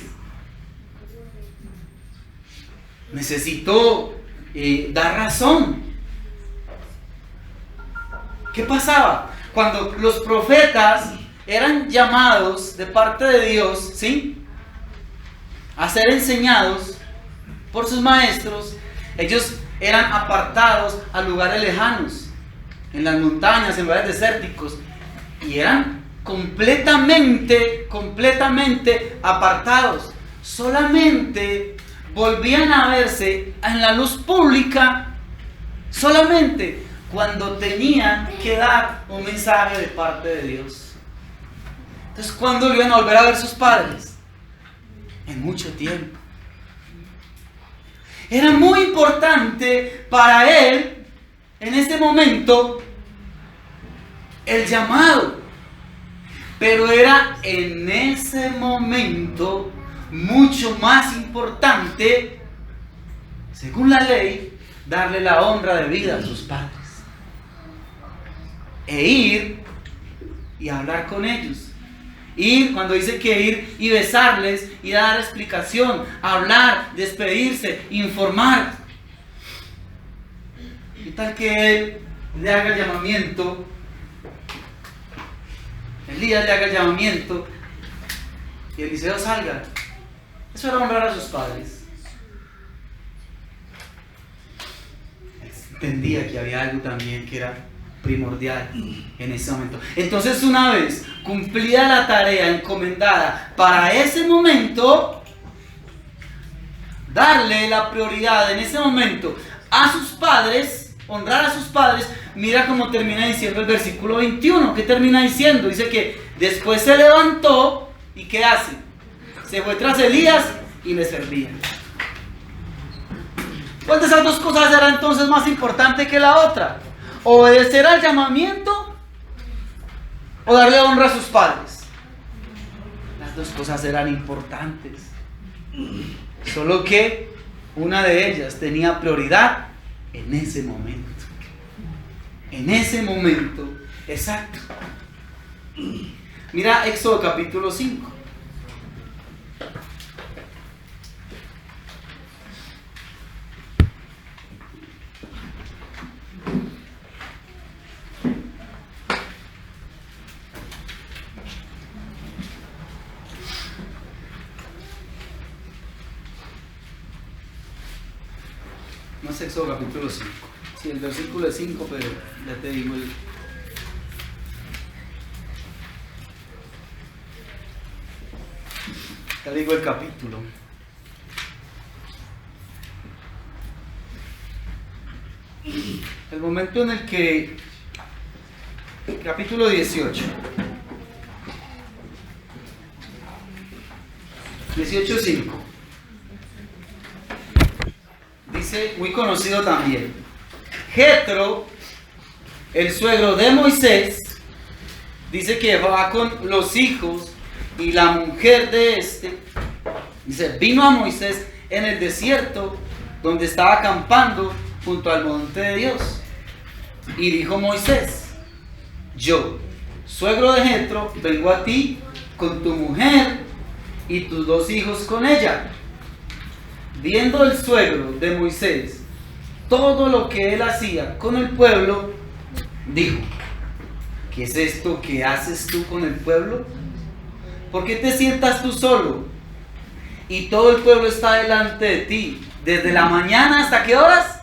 necesito dar razón. ¿Qué pasaba? Cuando los profetas eran llamados de parte de Dios, ¿sí?, a ser enseñados por sus maestros, ellos eran apartados a lugares lejanos, en las montañas, en lugares desérticos, y eran completamente apartados. Solamente volvían a verse en la luz pública solamente cuando tenían que dar un mensaje de parte de Dios. Entonces, ¿cuándo iban a volver a ver sus padres? En mucho tiempo. Era muy importante para él en ese momento el llamado, pero era en ese momento mucho más importante, según la ley, darle la honra de vida a sus padres e ir y hablar con ellos. Ir, cuando dice que ir y besarles y dar explicación, hablar, despedirse, informar. Y tal que él le haga el llamamiento, Elías le haga el llamamiento y Eliseo salga. Eso era honrar a sus padres. Él entendía que había algo también que era primordial en ese momento. Entonces, una vez cumplida la tarea encomendada para ese momento, darle la prioridad en ese momento a sus padres, honrar a sus padres. Mira cómo termina diciendo el versículo 21. ¿Qué termina diciendo? Dice que después se levantó y ¿qué hace? Se fue tras Elías y le servía. ¿Cuál de esas dos cosas era entonces más importante que la otra? ¿Obedecer al llamamiento o darle honra a sus padres? Las dos cosas eran importantes, solo que una de ellas tenía prioridad en ese momento. En ese momento exacto. Mira Éxodo capítulo 5. No es Éxodo capítulo 5. Sí, el versículo es 5, pero ya te digo el capítulo. El momento en el que, capítulo 18. 18:5. Dice, muy conocido también, Jetro, el suegro de Moisés, dice que va con los hijos y la mujer de este. Dice, vino a Moisés en el desierto donde estaba acampando junto al monte de Dios. Y dijo Moisés, yo, suegro de Jetro, vengo a ti con tu mujer y tus 2 hijos con ella. Viendo el suegro de Moisés todo lo que él hacía con el pueblo, dijo, ¿qué es esto que haces tú con el pueblo? ¿Por qué te sientas tú solo y todo el pueblo está delante de ti? ¿Desde la mañana hasta qué horas?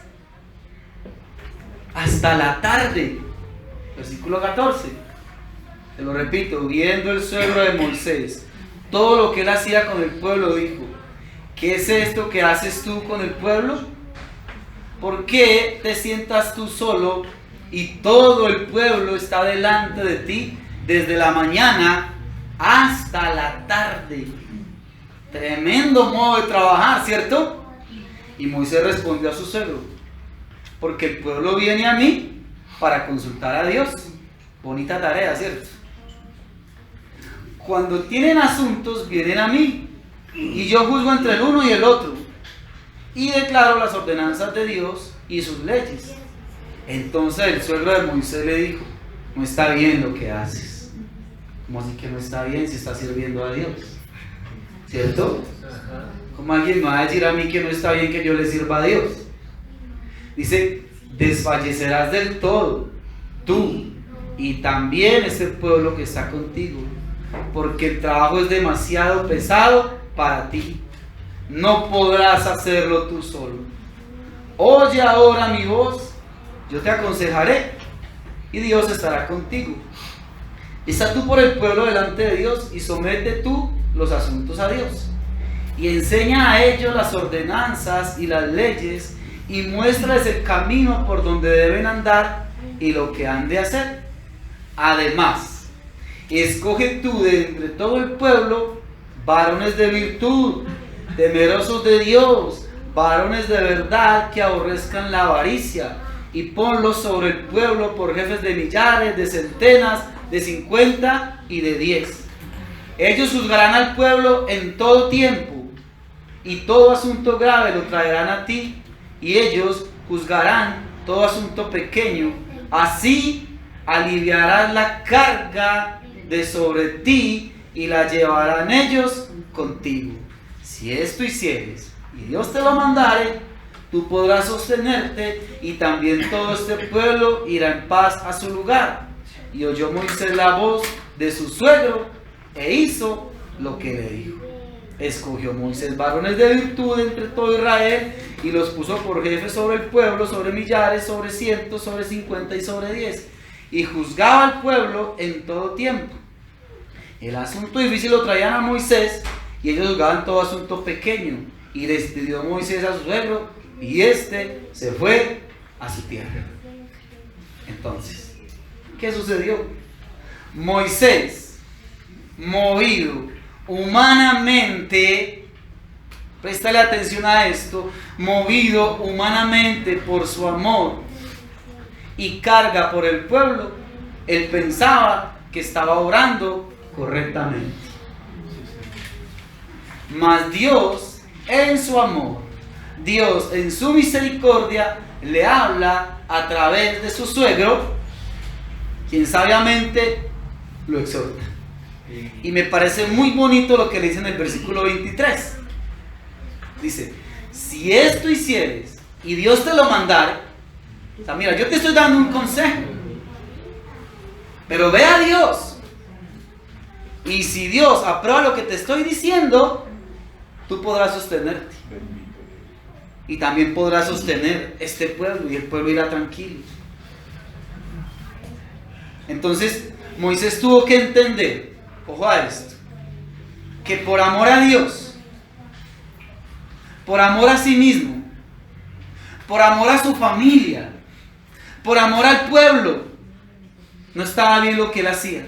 Hasta la tarde. Versículo 14. Te lo repito, viendo el suegro de Moisés todo lo que él hacía con el pueblo, dijo, ¿qué es esto que haces tú con el pueblo? ¿Por qué te sientas tú solo y todo el pueblo está delante de ti desde la mañana hasta la tarde? Tremendo modo de trabajar, ¿cierto? Y Moisés respondió a su suegro: porque el pueblo viene a mí para consultar a Dios. Bonita tarea, ¿cierto? Cuando tienen asuntos, vienen a mí, y yo juzgo entre el uno y el otro, y declaro las ordenanzas de Dios y sus leyes. Entonces el suegro de Moisés le dijo: no está bien lo que haces. ¿Cómo así que no está bien si estás sirviendo a Dios? ¿Cierto? ¿Cómo alguien me va a decir a mí que no está bien que yo le sirva a Dios? Dice: desfallecerás del todo, tú y también este pueblo que está contigo, porque el trabajo es demasiado pesado para ti. No podrás hacerlo tú solo. Oye ahora mi voz, yo te aconsejaré, y Dios estará contigo. Está tú por el pueblo delante de Dios, y somete tú los asuntos a Dios, y enseña a ellos las ordenanzas y las leyes, y muéstrales el camino por donde deben andar y lo que han de hacer. Además, escoge tú de entre todo el pueblo varones de virtud, temerosos de Dios, varones de verdad que aborrezcan la avaricia, y ponlos sobre el pueblo por jefes de millares, de centenas, de 50 y de 10. Ellos juzgarán al pueblo en todo tiempo, y todo asunto grave lo traerán a ti, y ellos juzgarán todo asunto pequeño. Así aliviarás la carga de sobre ti, y la llevarán ellos contigo. Si esto hicieres, y Dios te lo mandare, tú podrás sostenerte, y también todo este pueblo irá en paz a su lugar. Y oyó Moisés la voz de su suegro, e hizo lo que le dijo. Escogió Moisés varones de virtud entre todo Israel, y los puso por jefes sobre el pueblo, sobre millares, sobre cientos, sobre 50 y sobre 10. Y juzgaba al pueblo en todo tiempo. El asunto difícil lo traían a Moisés, y ellos juzgaban todo asunto pequeño. Y despidió Moisés a su suegro, y éste se fue a su tierra. Entonces, ¿qué sucedió? Moisés, movido humanamente, préstale atención a esto, movido humanamente por su amor y carga por el pueblo, él pensaba que estaba obrando correctamente. Mas Dios, en su amor, Dios en su misericordia, le habla a través de su suegro, quien sabiamente lo exhorta. Y me parece muy bonito lo que le dice en el versículo 23. Dice: si esto hicieres y Dios te lo mandare, o sea, mira, yo te estoy dando un consejo, pero ve a Dios, y si Dios aprueba lo que te estoy diciendo, tú podrás sostenerte, y también podrás sostener este pueblo, y el pueblo irá tranquilo. Entonces Moisés tuvo que entender, ojo a esto, que por amor a Dios, por amor a sí mismo, por amor a su familia, por amor al pueblo, no estaba bien lo que él hacía,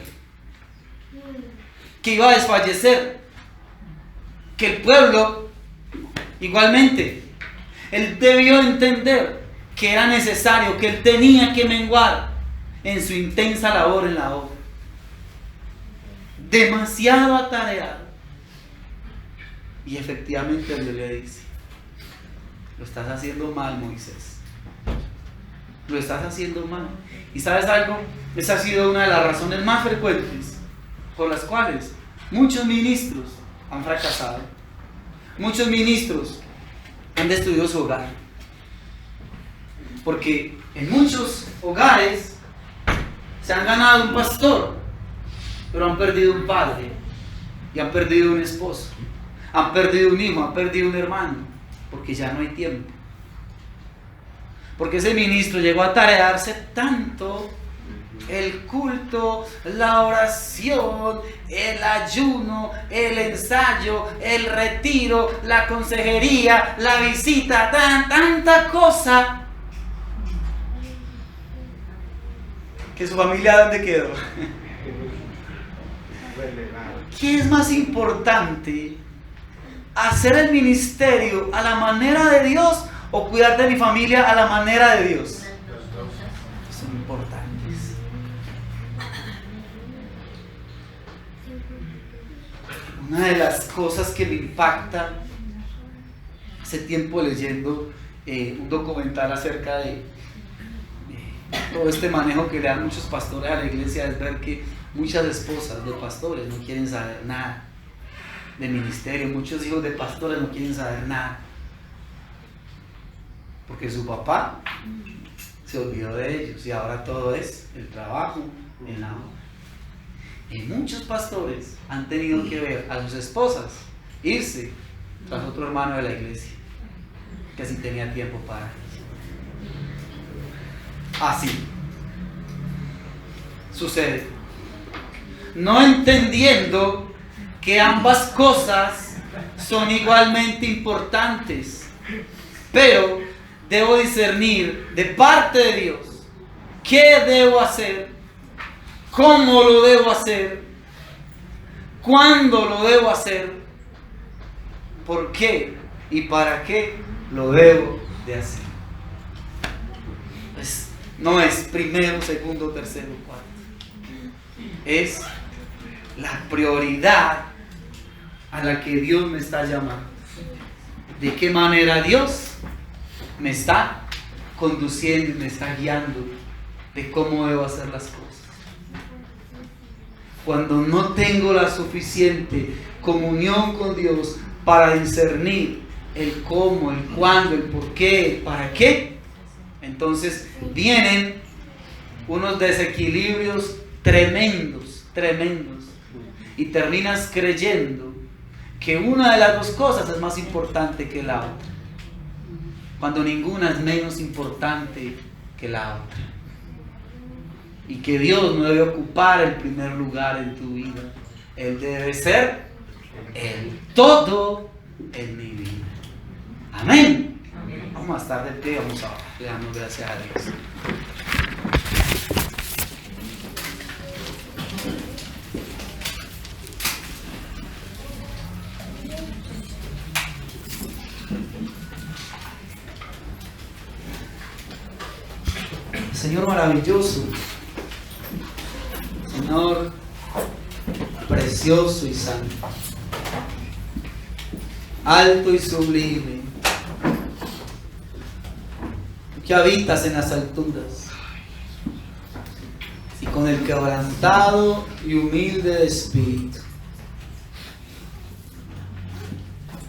que iba a desfallecer, que el pueblo igualmente, él debió entender que era necesario, que él tenía que menguar en su intensa labor en la obra. Demasiado atareado. Y efectivamente Dios le dice: lo estás haciendo mal, Moisés. Lo estás haciendo mal. ¿Y sabes algo? Esa ha sido una de las razones más frecuentes por las cuales muchos ministros han fracasado. Muchos ministros han destruido su hogar. Porque en muchos hogares se han ganado un pastor, pero han perdido un padre, y han perdido un esposo, han perdido un hijo, han perdido un hermano, porque ya no hay tiempo. Porque ese ministro llegó a tarearse tanto el culto, la oración, el ayuno, el ensayo, el retiro, la consejería, la visita, tanta cosa, que su familia ¿dónde quedó? ¿Qué es más importante hacer el ministerio a la manera de Dios o cuidar de mi familia a la manera de Dios? Son importantes. Una de las cosas que me impacta, hace tiempo leyendo un documental acerca de todo este manejo que le dan muchos pastores a la iglesia, es ver que muchas esposas de pastores no quieren saber nada de ministerio, muchos hijos de pastores no quieren saber nada, porque su papá se olvidó de ellos y ahora todo es el trabajo, el amor. Y muchos pastores han tenido que ver a sus esposas irse tras otro hermano de la iglesia que sí tenía tiempo para ellos. Así sucede, no entendiendo que ambas cosas son igualmente importantes, pero debo discernir de parte de Dios qué debo hacer, cómo lo debo hacer, cuándo lo debo hacer, por qué y para qué lo debo de hacer. Pues no es primero, segundo, tercero, cuarto. Es la prioridad a la que Dios me está llamando. ¿De qué manera Dios me está conduciendo y me está guiando de cómo debo hacer las cosas? Cuando no tengo la suficiente comunión con Dios para discernir el cómo, el cuándo, el por qué, el para qué, entonces vienen unos desequilibrios tremendos, tremendos, y terminas creyendo que una de las dos cosas es más importante que la otra, cuando ninguna es menos importante que la otra, y que Dios no debe ocupar el primer lugar en tu vida. Él debe ser el todo en mi vida. Amén. Vamos a estar de pie, vamos a orar. Le damos gracias a Dios. Señor maravilloso, Señor precioso y santo, alto y sublime, que habitas en las alturas y con el quebrantado y humilde de espíritu.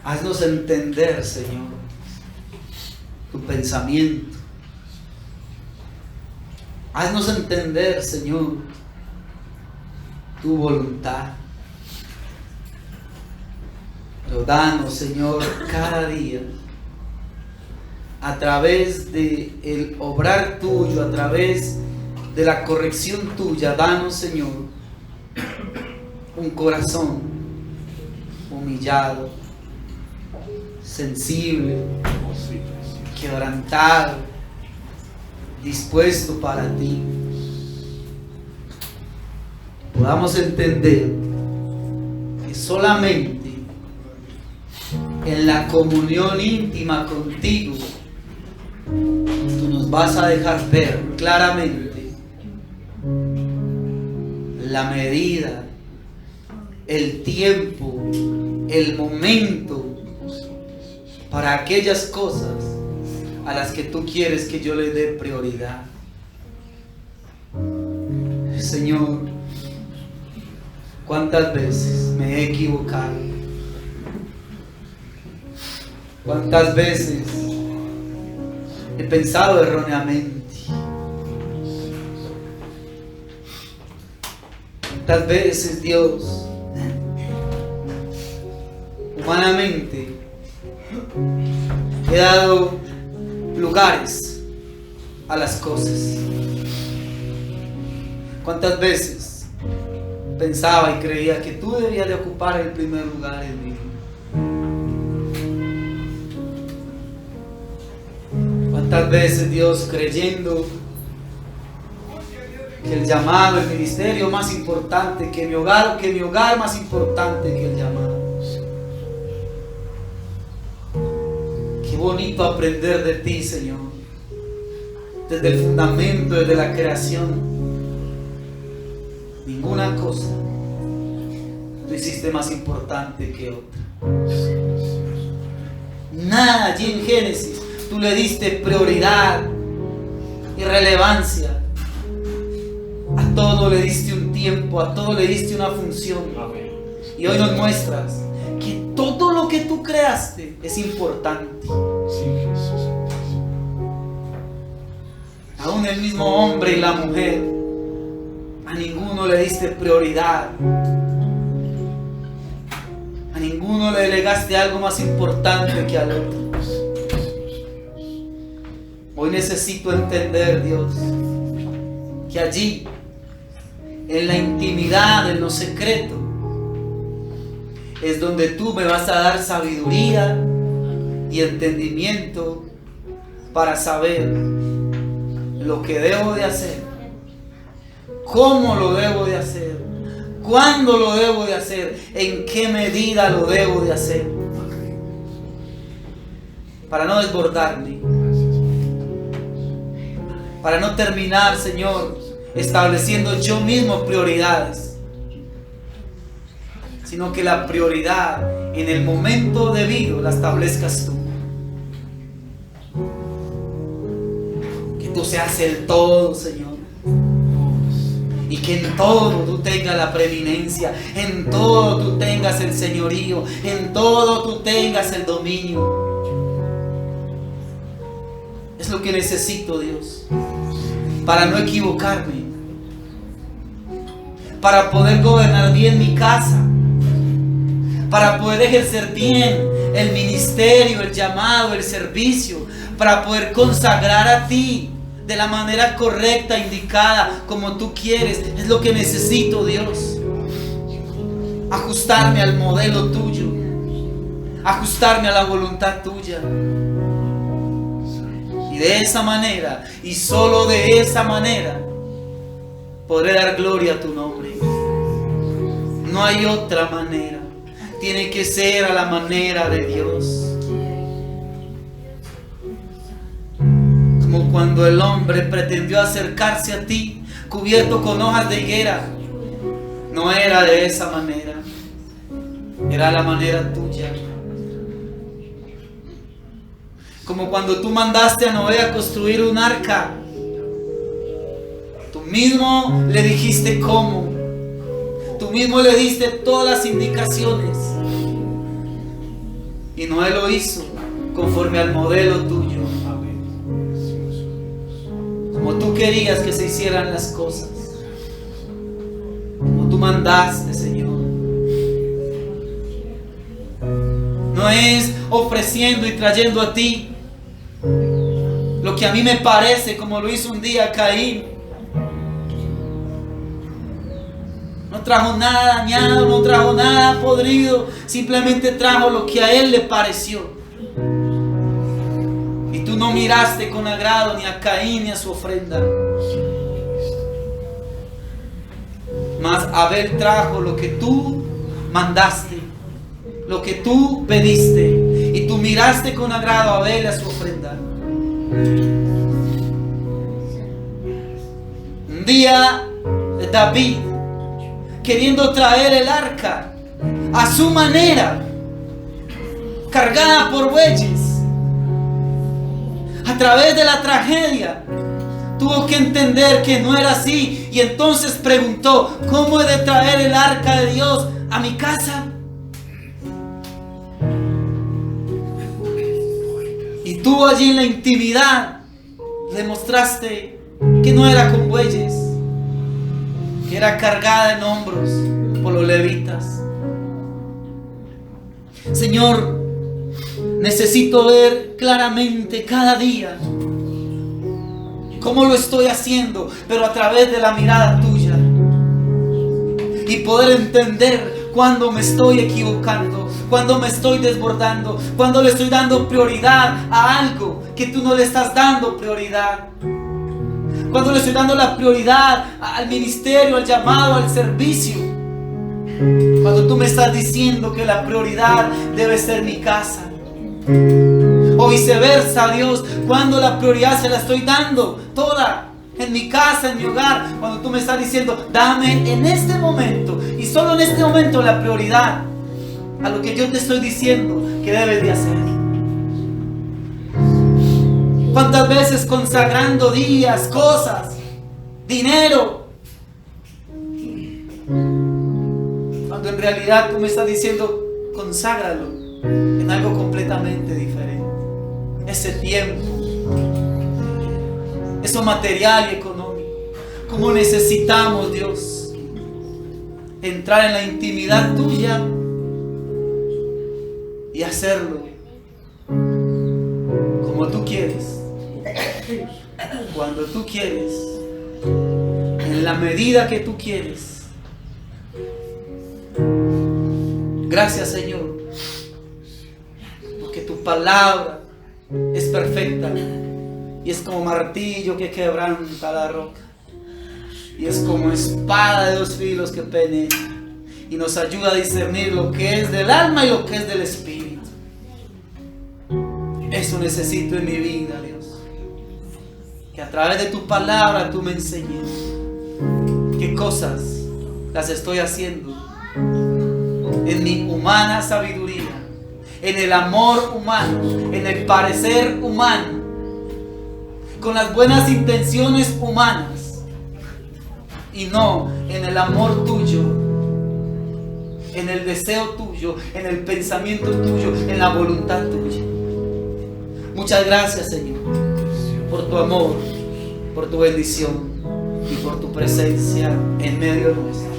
Haznos entender, Señor, tu pensamiento. Haznos entender, Señor, tu voluntad. Pero danos, Señor, cada día, a través del obrar tuyo, a través de la corrección tuya, danos, Señor, un corazón humillado, sensible, quebrantado, dispuesto para ti. Podamos entender que solamente en la comunión íntima contigo tú nos vas a dejar ver claramente la medida, el tiempo, el momento para aquellas cosas a las que tú quieres que yo le dé prioridad. Señor, ¿cuántas veces me he equivocado? ¿Cuántas veces he pensado erróneamente? ¿Cuántas veces, Dios, humanamente he dado lugares a las cosas? ¿Cuántas veces pensaba y creía que tú debías de ocupar el primer lugar en mi vida? ¿Cuántas veces, Dios, creyendo que el llamado, el ministerio más importante, que mi hogar más importante que el llamado? bonito aprender de ti, Señor. Desde el fundamento, desde la creación. Ninguna cosa tú hiciste más importante que otra. Nada allí en Génesis tú le diste prioridad y relevancia. A todo le diste un tiempo, a todo le diste una función. Y hoy nos muestras que todo lo que tú creaste es importante. Aún el mismo hombre y la mujer, a ninguno le diste prioridad. A ninguno le delegaste algo más importante que al otro. Hoy necesito entender, Dios, que allí, en la intimidad, en lo secreto, es donde tú me vas a dar sabiduría y entendimiento para saber lo que debo de hacer, cómo lo debo de hacer, cuándo lo debo de hacer, en qué medida lo debo de hacer, para no desbordarme, para no terminar, Señor, estableciendo yo mismo prioridades, sino que la prioridad en el momento debido la establezcas tú. Que tú seas el todo, Señor. Y que en todo tú tengas la preeminencia, en todo tú tengas el señorío, en todo tú tengas el dominio. Es lo que necesito, Dios, para no equivocarme, para poder gobernar bien mi casa, para poder ejercer bien el ministerio, el llamado, el servicio, para poder consagrar a ti de la manera correcta, indicada, como tú quieres. Es lo que necesito, Dios. Ajustarme al modelo tuyo, ajustarme a la voluntad tuya. Y de esa manera, y solo de esa manera, podré dar gloria a tu nombre. No hay otra manera. Tiene que ser a la manera de Dios. Como cuando el hombre pretendió acercarse a ti, cubierto con hojas de higuera. No era de esa manera. Era la manera tuya. Como cuando tú mandaste a Noé a construir un arca. Tú mismo le dijiste cómo. Tú mismo le diste todas las indicaciones. Y Noé lo hizo conforme al modelo tuyo. Como tú querías que se hicieran las cosas. Como tú mandaste, Señor. No es ofreciendo y trayendo a ti lo que a mí me parece, como lo hizo un día Caín. No trajo nada dañado, no trajo nada podrido, simplemente trajo lo que a él le pareció. Y tú no miraste con agrado ni a Caín ni a su ofrenda. Mas Abel trajo lo que tú mandaste, lo que tú pediste, y tú miraste con agrado a Abel y a su ofrenda. Un día David, queriendo traer el arca a su manera, cargada por bueyes, a través de la tragedia, tuvo que entender que no era así, y entonces preguntó: ¿cómo he de traer el arca de Dios a mi casa? Y tú allí en la intimidad demostraste que no era con bueyes, que era cargada en hombros por los levitas. Señor, necesito ver claramente cada día cómo lo estoy haciendo, pero a través de la mirada tuya, y poder entender cuando me estoy equivocando, cuando me estoy desbordando, cuando le estoy dando prioridad a algo que tú no le estás dando prioridad, cuando le estoy dando la prioridad al ministerio, al llamado, al servicio, cuando tú me estás diciendo que la prioridad debe ser mi casa, O viceversa, Dios, cuando la prioridad se la estoy dando toda en mi casa, en mi hogar, cuando tú me estás diciendo, dame en este momento y solo en este momento la prioridad a lo que yo te estoy diciendo que debes de hacer. ¿Cuántas veces consagrando días, cosas, dinero, cuando en realidad tú me estás diciendo, conságralo en algo completamente diferente? Ese tiempo, eso material y económico, como necesitamos, Dios, entrar en la intimidad tuya y hacerlo como tú quieres, cuando tú quieres, en la medida que tú quieres. Gracias, Señor, porque tu palabra es perfecta y es como martillo que quebranta la roca y es como espada de dos filos que penetra y nos ayuda a discernir lo que es del alma y lo que es del espíritu. Eso necesito en mi vida, Dios, que a través de tu palabra tú me enseñes qué cosas las estoy haciendo en mi humana sabiduría, en el amor humano, en el parecer humano, con las buenas intenciones humanas y no en el amor tuyo, en el deseo tuyo, en el pensamiento tuyo, en la voluntad tuya. Muchas gracias, Señor, por tu amor, por tu bendición y por tu presencia en medio nuestro.